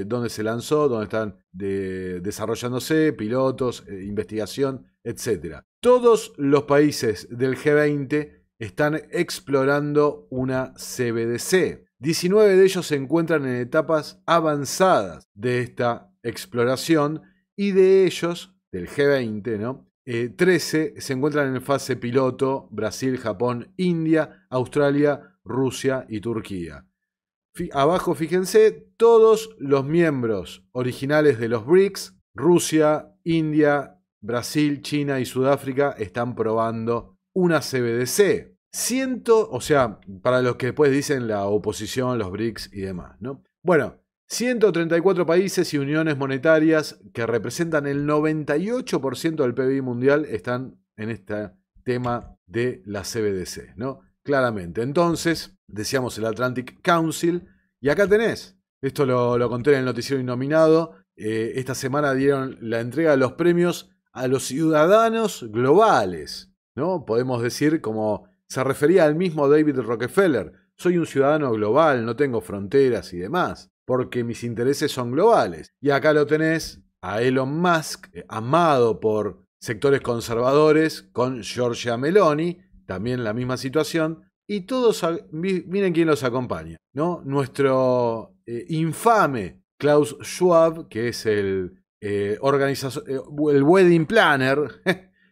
Dónde se lanzó, dónde están desarrollándose, pilotos, investigación, etc. Todos los países del G20 están explorando una CBDC. 19 de ellos se encuentran en etapas avanzadas de esta exploración y de ellos, del G20, ¿no? 13 se encuentran en fase piloto: Brasil, Japón, India, Australia, Rusia y Turquía. Abajo, fíjense, todos los miembros originales de los BRICS, Rusia, India, Brasil, China y Sudáfrica, están probando una CBDC. O sea, para los que después dicen la oposición, los BRICS y demás, ¿no? Bueno, 134 países y uniones monetarias que representan el 98% del PBI mundial están en este tema de la CBDC, ¿no? Claramente. Entonces, decíamos el Atlantic Council, y acá tenés. Esto lo conté en el noticiero Innominado. Esta semana dieron la entrega de los premios a los ciudadanos globales, ¿no? Podemos decir, como se refería al mismo David Rockefeller: soy un ciudadano global, no tengo fronteras y demás, porque mis intereses son globales. Y acá lo tenés a Elon Musk, amado por sectores conservadores, con Giorgia Meloni, también la misma situación, y todos, miren quién los acompaña, ¿no? Nuestro infame Klaus Schwab, que es el wedding planner,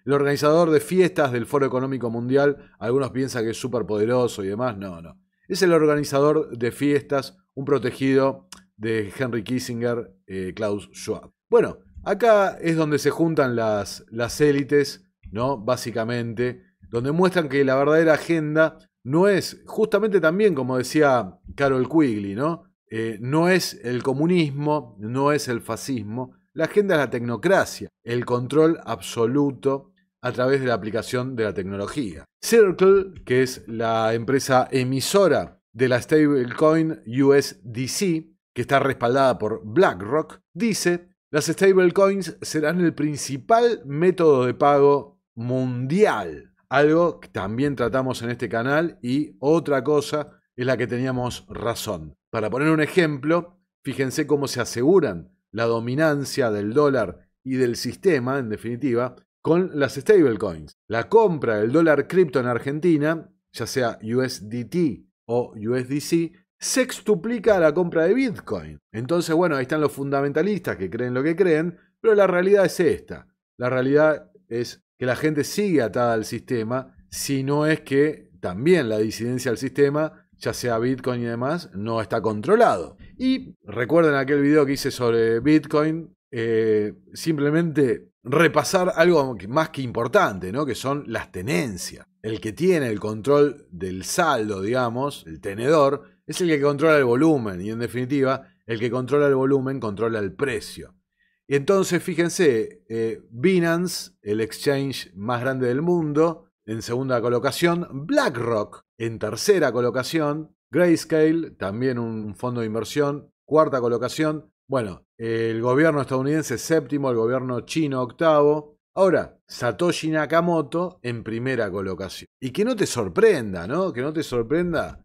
el organizador de fiestas del Foro Económico Mundial. Algunos piensan que es súper poderoso y demás. No. Es el organizador de fiestas, un protegido de Henry Kissinger, Klaus Schwab. Bueno, acá es donde se juntan las élites, ¿no? Básicamente, donde muestran que la verdadera agenda no es, justamente también como decía Carol Quigley, ¿no? No es el comunismo, no es el fascismo. La agenda es la tecnocracia, el control absoluto a través de la aplicación de la tecnología. Circle, que es la empresa emisora de la stablecoin USDC, que está respaldada por BlackRock, dice: las stablecoins serán el principal método de pago mundial. Algo que también tratamos en este canal, y otra cosa es la que teníamos razón. Para poner un ejemplo, fíjense cómo se aseguran la dominancia del dólar y del sistema, en definitiva, con las stablecoins. La compra del dólar cripto en Argentina, ya sea USDT o USDC, sextuplica la compra de Bitcoin. Entonces, bueno, ahí están los fundamentalistas que creen lo que creen, pero la realidad es esta. La realidad es que la gente sigue atada al sistema, si no es que también la disidencia al sistema, ya sea Bitcoin y demás, no está controlado. Y recuerden aquel video que hice sobre Bitcoin, simplemente repasar algo más que importante, ¿no? Que son las tenencias. El que tiene el control del saldo, digamos, el tenedor, es el que controla el volumen y en definitiva, el que controla el volumen controla el precio. Entonces, fíjense, Binance, el exchange más grande del mundo, en segunda colocación, BlackRock en tercera colocación, Grayscale, también un fondo de inversión, cuarta colocación. Bueno, el gobierno estadounidense séptimo, el gobierno chino octavo. Ahora, Satoshi Nakamoto en primera colocación. Y que no te sorprenda, ¿no? Que no te sorprenda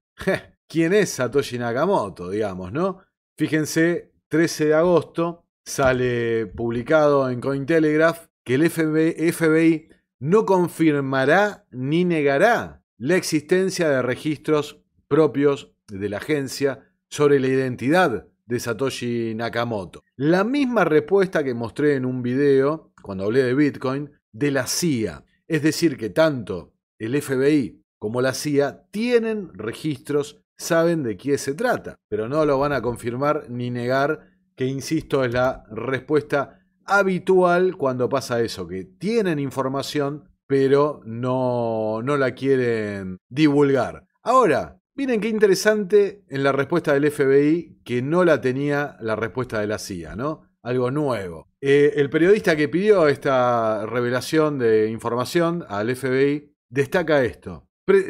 quién es Satoshi Nakamoto, digamos, ¿no? Fíjense, 13 de agosto sale publicado en Cointelegraph que el FBI no confirmará ni negará la existencia de registros propios de la agencia sobre la identidad de Satoshi Nakamoto. La misma respuesta que mostré en un video, cuando hablé de Bitcoin, de la CIA. Es decir, que tanto el FBI como la CIA tienen registros, saben de qué se trata, pero no lo van a confirmar ni negar, que insisto, es la respuesta habitual cuando pasa eso, que tienen información, pero no la quieren divulgar. Ahora, miren qué interesante en la respuesta del FBI que no la tenía la respuesta de la CIA, ¿no? Algo nuevo. El periodista que pidió esta revelación de información al FBI destaca esto.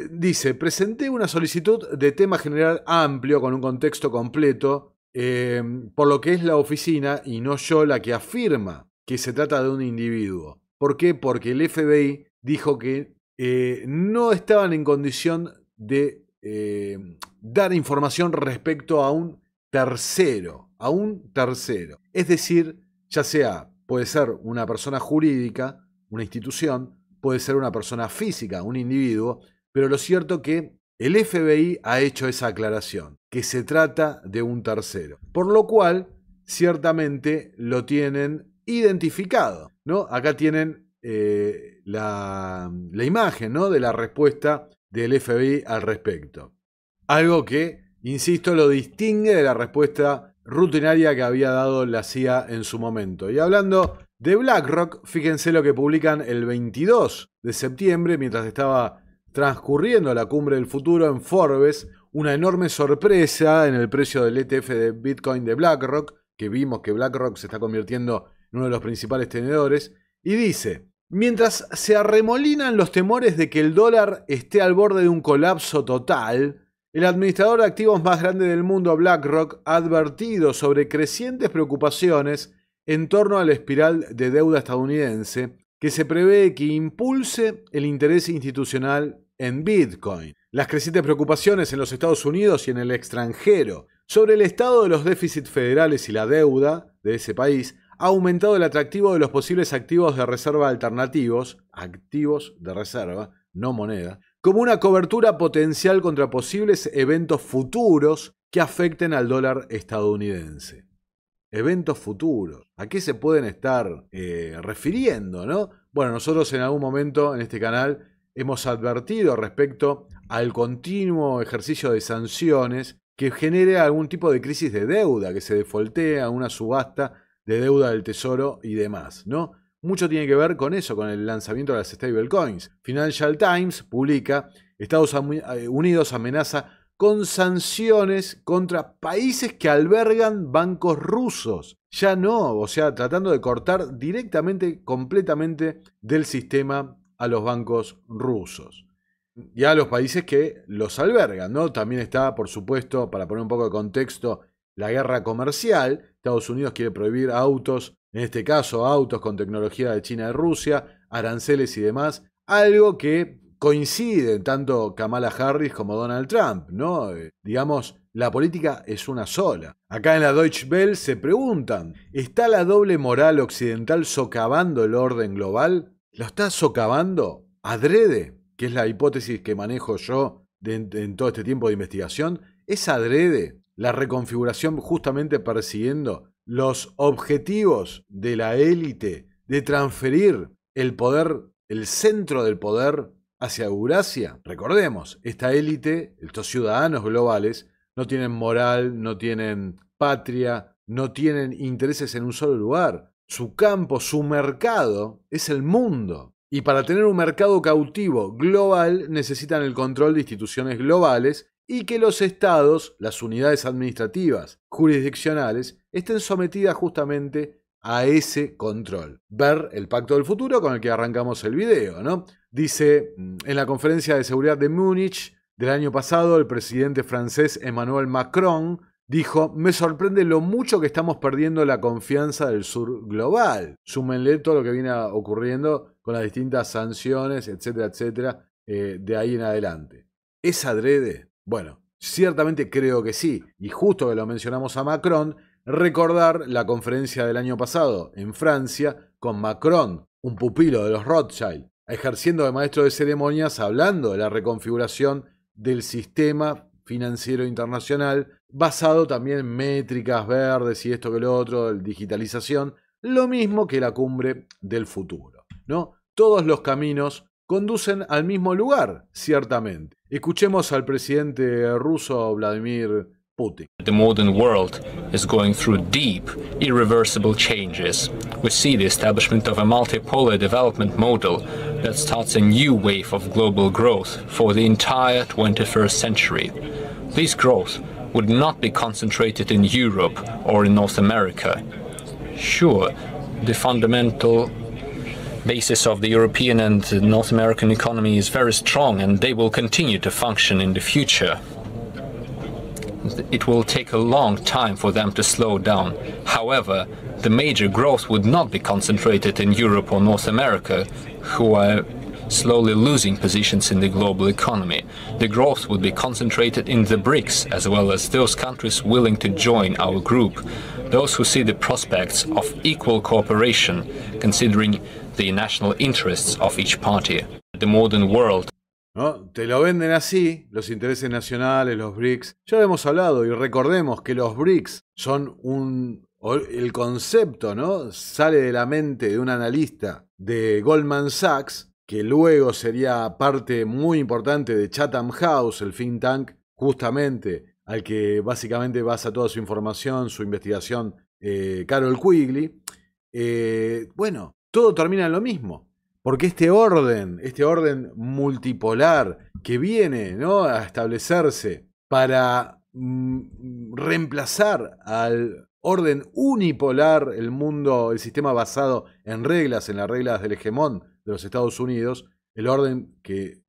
Dice, presenté una solicitud de tema general amplio con un contexto completo, por lo que es la oficina y no yo la que afirma que se trata de un individuo. ¿Por qué? Porque el FBI dijo que no estaban en condición de dar información respecto a un tercero. Es decir, ya sea, puede ser una persona jurídica, una institución, puede ser una persona física, un individuo, pero lo cierto que el FBI ha hecho esa aclaración, que se trata de un tercero, por lo cual ciertamente lo tienen identificado, ¿no? Acá tienen la imagen, ¿no?, de la respuesta del FBI al respecto. Algo que, insisto, lo distingue de la respuesta rutinaria que había dado la CIA en su momento. Y hablando de BlackRock, fíjense lo que publican el 22 de septiembre, mientras estaba transcurriendo la cumbre del futuro en Forbes, una enorme sorpresa en el precio del ETF de Bitcoin de BlackRock, que vimos que BlackRock se está convirtiendo en uno de los principales tenedores, y dice: mientras se arremolinan los temores de que el dólar esté al borde de un colapso total, el administrador de activos más grande del mundo, BlackRock, ha advertido sobre crecientes preocupaciones en torno a la espiral de deuda estadounidense que se prevé que impulse el interés institucional en Bitcoin. Las crecientes preocupaciones en los Estados Unidos y en el extranjero sobre el estado de los déficits federales y la deuda de ese país ha aumentado el atractivo de los posibles activos de reserva alternativos, activos de reserva, no moneda, como una cobertura potencial contra posibles eventos futuros que afecten al dólar estadounidense. Eventos futuros. ¿A qué se pueden estar refiriendo, no? Bueno, nosotros en algún momento en este canal hemos advertido respecto al continuo ejercicio de sanciones que genere algún tipo de crisis de deuda, que se defoltea una subasta de deuda del tesoro y demás, ¿no? Mucho tiene que ver con eso, con el lanzamiento de las stablecoins. Financial Times publica: Estados Unidos amenaza con sanciones contra países que albergan bancos rusos. Ya no, o sea, tratando de cortar directamente, completamente del sistema a los bancos rusos. Y a los países que los albergan, ¿no? También está, por supuesto, para poner un poco de contexto, la guerra comercial. Estados Unidos quiere prohibir autos, en este caso autos con tecnología de China y Rusia, aranceles y demás, algo que coinciden tanto Kamala Harris como Donald Trump, ¿no? Digamos, la política es una sola. Acá en la Deutsche Welle se preguntan: ¿está la doble moral occidental socavando el orden global? ¿Lo está socavando adrede? Que es la hipótesis que manejo yo en todo este tiempo de investigación. ¿Es adrede la reconfiguración justamente persiguiendo los objetivos de la élite de transferir el poder, el centro del poder, hacia Eurasia? Recordemos, esta élite, estos ciudadanos globales, no tienen moral, no tienen patria, no tienen intereses en un solo lugar. Su campo, su mercado es el mundo. Y para tener un mercado cautivo global necesitan el control de instituciones globales y que los estados, las unidades administrativas, jurisdiccionales, estén sometidas justamente a ese control. Ver el Pacto del Futuro con el que arrancamos el video, ¿no? Dice, en la conferencia de seguridad de Múnich del año pasado, el presidente francés Emmanuel Macron dijo: me sorprende lo mucho que estamos perdiendo la confianza del sur global. Súmenle todo lo que viene ocurriendo con las distintas sanciones, etcétera, etcétera, de ahí en adelante. ¿Es adrede? Bueno, ciertamente creo que sí. Y justo que lo mencionamos a Macron, recordar la conferencia del año pasado en Francia con Macron, un pupilo de los Rothschild, ejerciendo de maestro de ceremonias, hablando de la reconfiguración del sistema financiero internacional, basado también en métricas verdes y esto que lo otro, digitalización, lo mismo que la cumbre del futuro, ¿no? Todos los caminos conducen al mismo lugar, ciertamente. Escuchemos al presidente ruso Vladimir Putin. The modern world is going through deep, irreversible changes. We see the establishment of a multipolar development model that starts a new wave of global growth for the entire 21st century. This growth would not be concentrated in Europe or in North America. Sure, the fundamental basis of the European and North American economy is very strong, and they will continue to function in the future. It will take a long time for them to slow down. However, the major growth would not be concentrated in Europe or North America, who are slowly losing positions in the global economy. The growth would be concentrated in the BRICS, as well as those countries willing to join our group, those who see the prospects of equal cooperation, considering the national interests of each party. The modern world. ¿No? Te lo venden así, los intereses nacionales, los BRICS. Ya lo hemos hablado y recordemos que los BRICS son el concepto, ¿no? Sale de la mente de un analista de Goldman Sachs, que luego sería parte muy importante de Chatham House, el think tank, justamente al que básicamente basa toda su información, su investigación, Carol Quigley. Bueno, todo termina en lo mismo. Porque este orden multipolar que viene, ¿no?, a establecerse para reemplazar al orden unipolar, el sistema basado en las reglas del hegemón de los Estados Unidos, el orden que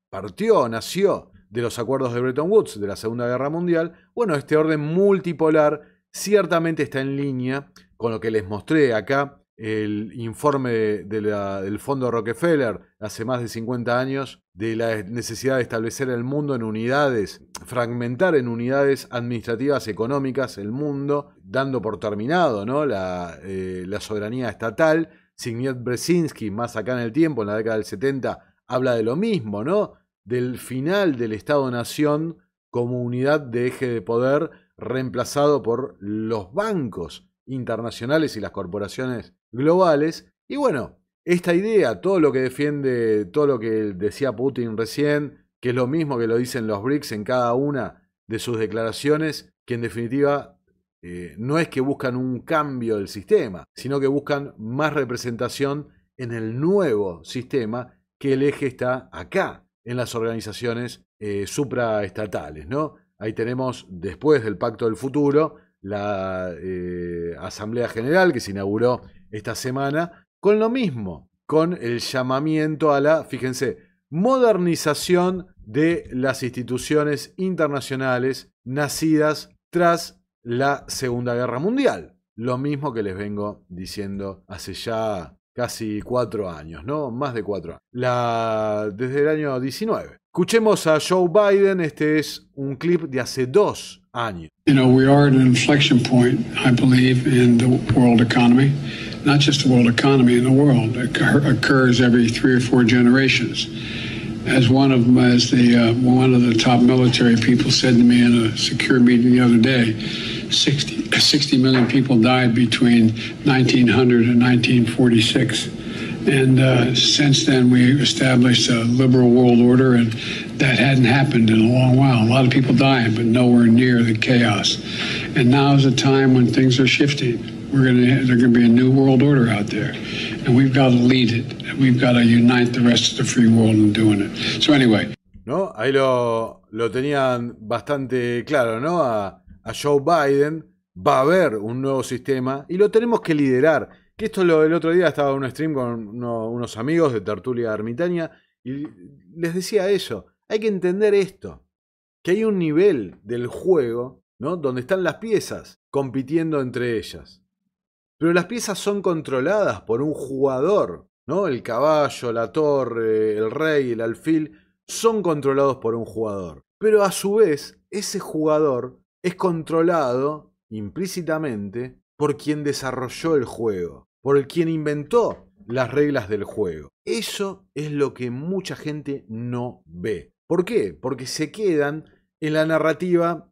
nació de los acuerdos de Bretton Woods de la Segunda Guerra Mundial. Bueno, este orden multipolar ciertamente está en línea con lo que les mostré acá, el informe del Fondo Rockefeller hace más de 50 años, de la necesidad de establecer el mundo en unidades, fragmentar en unidades administrativas económicas el mundo, dando por terminado, ¿no?, la soberanía estatal. Zbigniew Brzezinski, más acá en el tiempo, en la década del 70, habla de lo mismo, ¿no?, del final del Estado-Nación como unidad de eje de poder, reemplazado por los bancos internacionales y las corporaciones globales. Y bueno, esta idea, todo lo que defiende, todo lo que decía Putin recién, que es lo mismo que lo dicen los BRICS en cada una de sus declaraciones, que en definitiva no es que buscan un cambio del sistema, sino que buscan más representación en el nuevo sistema, que el eje está acá, en las organizaciones supraestatales, ¿no? Ahí tenemos, después del Pacto del Futuro, la Asamblea General que se inauguró esta semana, con lo mismo, con el llamamiento a la, fíjense, modernización de las instituciones internacionales nacidas tras la Segunda Guerra Mundial. Lo mismo que les vengo diciendo hace ya casi 4 años, ¿no? Más de 4 años. Desde el año 19. Escuchemos a Joe Biden. Este es un clip de hace 2 años. You know, we are at an inflection point, I believe, in the world economy. Not just the world economy, in the world. It occurs every 3 or 4 generations. As one of the top military people said to me in a secure meeting the other day, 60 million people died between 1900 and 1946. And since then, we established a liberal world order, and that hadn't happened in a long while. A lot of people dying, but nowhere near the chaos. And now is a time when things are shifting. There's going to be a new world order out there, and we've got to lead it. We've got to unite the rest of the free world in doing it. So anyway. ¿No? Ahí lo tenían bastante claro, ¿no? A Joe Biden va a haber un nuevo sistema y lo tenemos que liderar. Que esto el otro día estaba en un stream con unos amigos de Tertulia Ermitaña y les decía eso. Hay que entender esto, que hay un nivel del juego, ¿no? Donde están las piezas compitiendo entre ellas. Pero las piezas son controladas por un jugador, ¿no? El caballo, la torre, el rey, el alfil son controlados por un jugador. Pero a su vez, ese jugador es controlado implícitamente por quien desarrolló el juego, por quien inventó las reglas del juego. Eso es lo que mucha gente no ve. ¿Por qué? Porque se quedan en la narrativa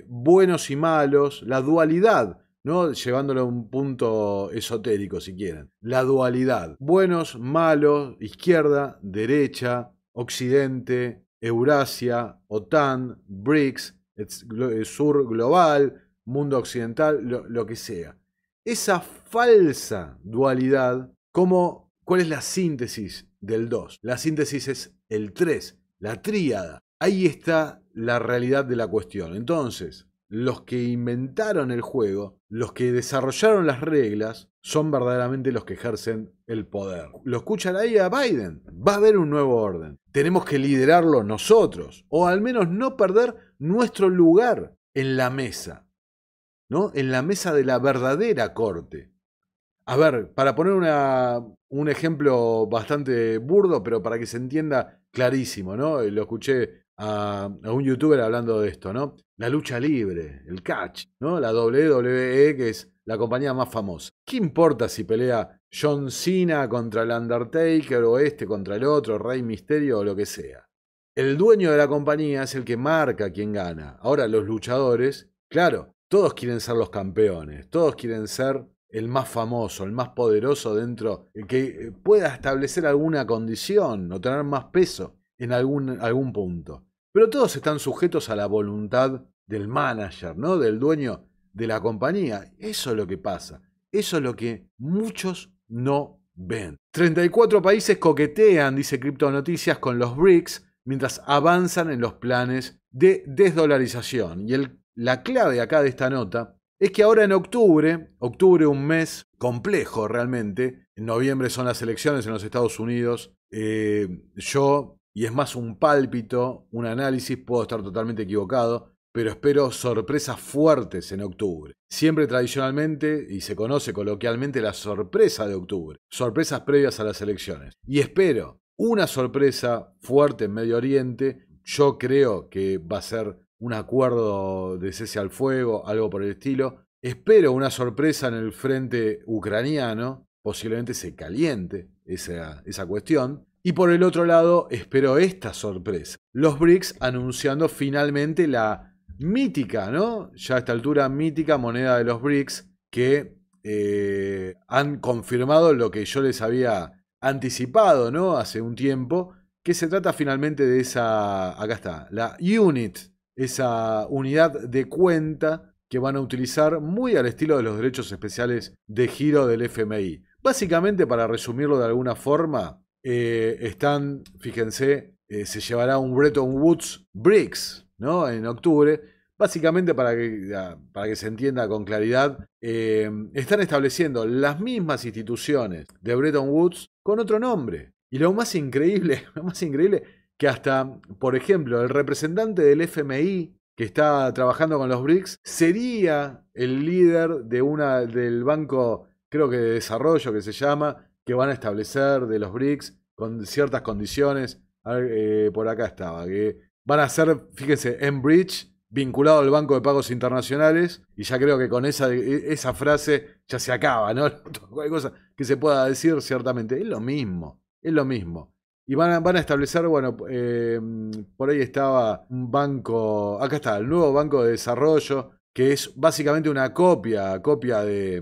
buenos y malos, la dualidad, ¿no? Llevándolo a un punto esotérico si quieren. La dualidad. Buenos, malos, izquierda, derecha, occidente, Eurasia, OTAN, BRICS, sur global, mundo occidental, lo que sea. Esa falsa dualidad, ¿cuál es la síntesis del 2? La síntesis es el 3, la tríada. Ahí está la realidad de la cuestión. Entonces, los que inventaron el juego, los que desarrollaron las reglas, son verdaderamente los que ejercen el poder. Lo escuchan ahí a Biden. Va a haber un nuevo orden. Tenemos que liderarlo nosotros, o al menos no perder nuestro lugar en la mesa, ¿no? En la mesa de la verdadera corte. A ver, para poner un ejemplo bastante burdo, pero para que se entienda clarísimo, ¿no? Lo escuché a un youtuber hablando de esto, ¿no? La lucha libre, el catch, ¿no? La WWE, que es la compañía más famosa. ¿Qué importa si pelea John Cena contra el Undertaker o contra el otro, Rey Mysterio o lo que sea? El dueño de la compañía es el que marca quién gana. Ahora los luchadores, claro, todos quieren ser los campeones, todos quieren ser el más famoso, el más poderoso dentro, el que pueda establecer alguna condición o tener más peso en algún punto. Pero todos están sujetos a la voluntad del manager, ¿no? Del dueño de la compañía. Eso es lo que pasa. Eso es lo que muchos no ven. 34 países coquetean, dice Cripto Noticias, con los BRICS mientras avanzan en los planes de desdolarización. Y la clave acá de esta nota es que ahora en octubre, un mes complejo realmente, en noviembre son las elecciones en los Estados Unidos, y es más un pálpito, un análisis, puedo estar totalmente equivocado, pero espero sorpresas fuertes en octubre. Siempre tradicionalmente, y se conoce coloquialmente, la sorpresa de octubre. Sorpresas previas a las elecciones. Y espero una sorpresa fuerte en Medio Oriente. Yo creo que va a ser un acuerdo de cese al fuego, algo por el estilo. Espero una sorpresa en el frente ucraniano. Posiblemente se caliente esa cuestión. Y por el otro lado, espero esta sorpresa. Los BRICS anunciando finalmente la mítica, ¿no? Ya a esta altura mítica moneda de los BRICS, que han confirmado lo que yo les había anticipado, ¿no? Hace un tiempo, que se trata finalmente de acá está, la UNIT, esa unidad de cuenta que van a utilizar muy al estilo de los derechos especiales de giro del FMI. Básicamente, para resumirlo de alguna forma, fíjense, se llevará un Bretton Woods BRICS, ¿no? En octubre. Básicamente, para que se entienda con claridad, están estableciendo las mismas instituciones de Bretton Woods con otro nombre. Y lo más increíble, que hasta, por ejemplo, el representante del FMI que está trabajando con los BRICS sería el líder del banco, creo que de desarrollo que se llama, que van a establecer de los BRICS con ciertas condiciones. Por acá estaba, que van a ser, fíjense, Enbridge, vinculado al Banco de Pagos Internacionales, y ya creo que con esa frase ya se acaba, ¿no? Cualquier cosa que se pueda decir, ciertamente, es lo mismo. Y van a establecer, bueno, por ahí estaba un banco, acá está, el nuevo Banco de Desarrollo, que es básicamente una copia de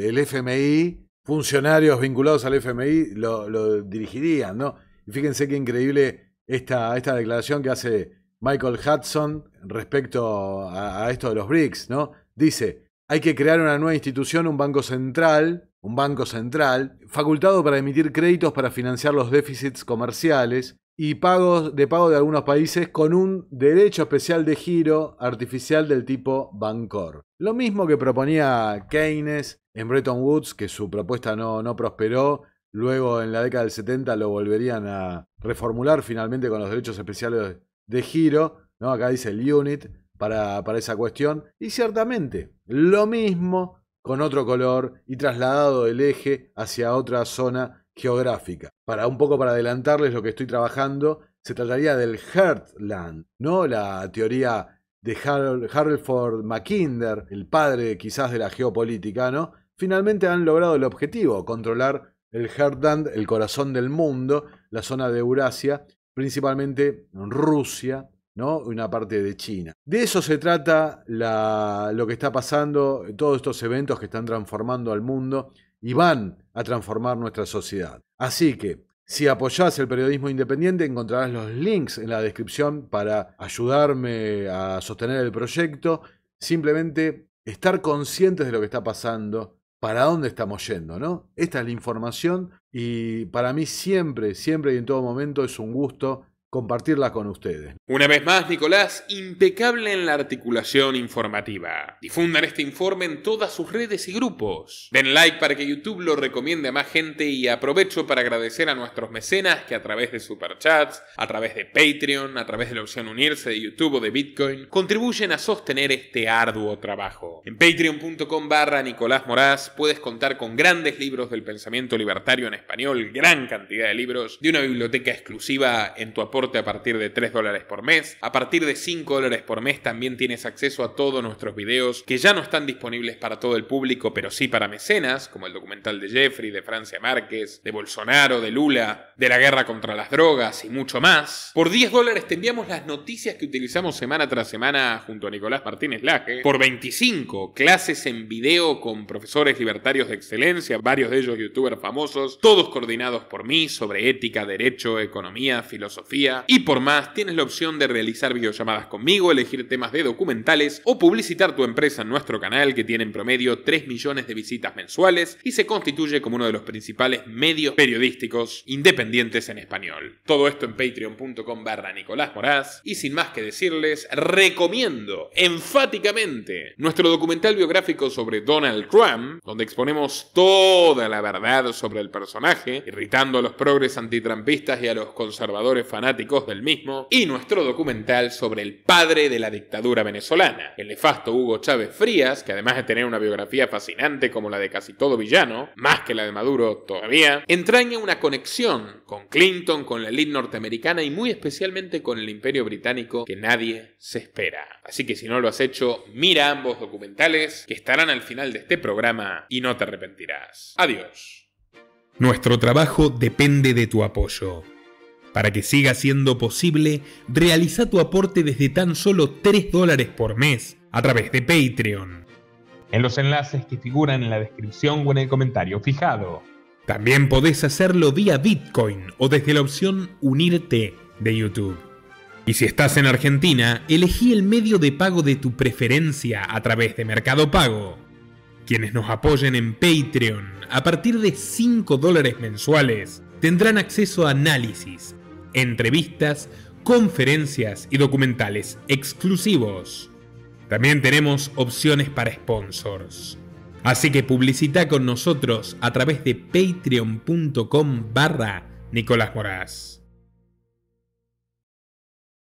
el FMI. Funcionarios vinculados al FMI lo dirigirían, ¿no? Y fíjense qué increíble esta declaración que hace Michael Hudson, respecto a esto de los BRICS, ¿no? Dice, hay que crear una nueva institución, un banco central, facultado para emitir créditos para financiar los déficits comerciales y pago de algunos países con un derecho especial de giro artificial del tipo Bancor. Lo mismo que proponía Keynes en Bretton Woods, que su propuesta no prosperó. Luego, en la década del 70, lo volverían a reformular finalmente con los derechos especiales de giro, ¿no? Acá dice el UNIT para esa cuestión. Y ciertamente, lo mismo con otro color y trasladado el eje hacia otra zona geográfica. Para adelantarles lo que estoy trabajando, se trataría del Heartland, ¿no? La teoría de Harold Mackinder, el padre quizás de la geopolítica, ¿no? Finalmente han logrado el objetivo, controlar el Heartland, el corazón del mundo, la zona de Eurasia, principalmente Rusia, ¿no? Una parte de China. De eso se trata lo que está pasando, todos estos eventos que están transformando al mundo y van a transformar nuestra sociedad. Así que, si apoyás el periodismo independiente, encontrarás los links en la descripción para ayudarme a sostener el proyecto. Simplemente estar conscientes de lo que está pasando, para dónde estamos yendo, ¿no? Esta es la información y para mí siempre y en todo momento es un gusto compartirla con ustedes. Una vez más, Nicolás, impecable en la articulación informativa. Difundan este informe en todas sus redes y grupos. Den like para que YouTube lo recomiende a más gente y aprovecho para agradecer a nuestros mecenas que a través de superchats, a través de Patreon, a través de la opción unirse de YouTube o de Bitcoin, contribuyen a sostener este arduo trabajo. En patreon.com/Nicolás Moraz puedes contar con grandes libros del pensamiento libertario en español, gran cantidad de libros, de una biblioteca exclusiva en tu aporte a partir de $3 por mes. A partir de $5 por mes también tienes acceso a todos nuestros videos que ya no están disponibles para todo el público, pero sí para mecenas, como el documental de Jeffrey, de Francia Márquez, de Bolsonaro, de Lula, de la guerra contra las drogas y mucho más. Por $10 te enviamos las noticias que utilizamos semana tras semana junto a Nicolás Martínez Laje. Por 25, clases en video con profesores libertarios de excelencia, varios de ellos youtubers famosos, todos coordinados por mí sobre ética, derecho, economía, filosofía. Y por más, tienes la opción de realizar videollamadas conmigo, elegir temas de documentales o publicitar tu empresa en nuestro canal, que tiene en promedio 3 millones de visitas mensuales y se constituye como uno de los principales medios periodísticos independientes en español. Todo esto en patreon.com/Nicolás Moraz. Y sin más que decirles, recomiendo enfáticamente nuestro documental biográfico sobre Donald Trump, donde exponemos toda la verdad sobre el personaje, irritando a los progres antitrampistas y a los conservadores fanáticos del mismo, y nuestro documental sobre el padre de la dictadura venezolana, el nefasto Hugo Chávez Frías, que además de tener una biografía fascinante como la de casi todo villano, más que la de Maduro todavía, entraña una conexión con Clinton, con la élite norteamericana y muy especialmente con el Imperio Británico que nadie se espera. Así que si no lo has hecho, mira ambos documentales que estarán al final de este programa y no te arrepentirás. Adiós. Nuestro trabajo depende de tu apoyo. Para que siga siendo posible, realiza tu aporte desde tan solo $3 por mes a través de Patreon, en los enlaces que figuran en la descripción o en el comentario fijado. También podés hacerlo vía Bitcoin o desde la opción Unirte de YouTube. Y si estás en Argentina, elegí el medio de pago de tu preferencia a través de Mercado Pago. Quienes nos apoyen en Patreon a partir de $5 mensuales tendrán acceso a análisis, entrevistas, conferencias y documentales exclusivos. También tenemos opciones para sponsors. Así que publicita con nosotros a través de patreon.com/Nicolás Moraz.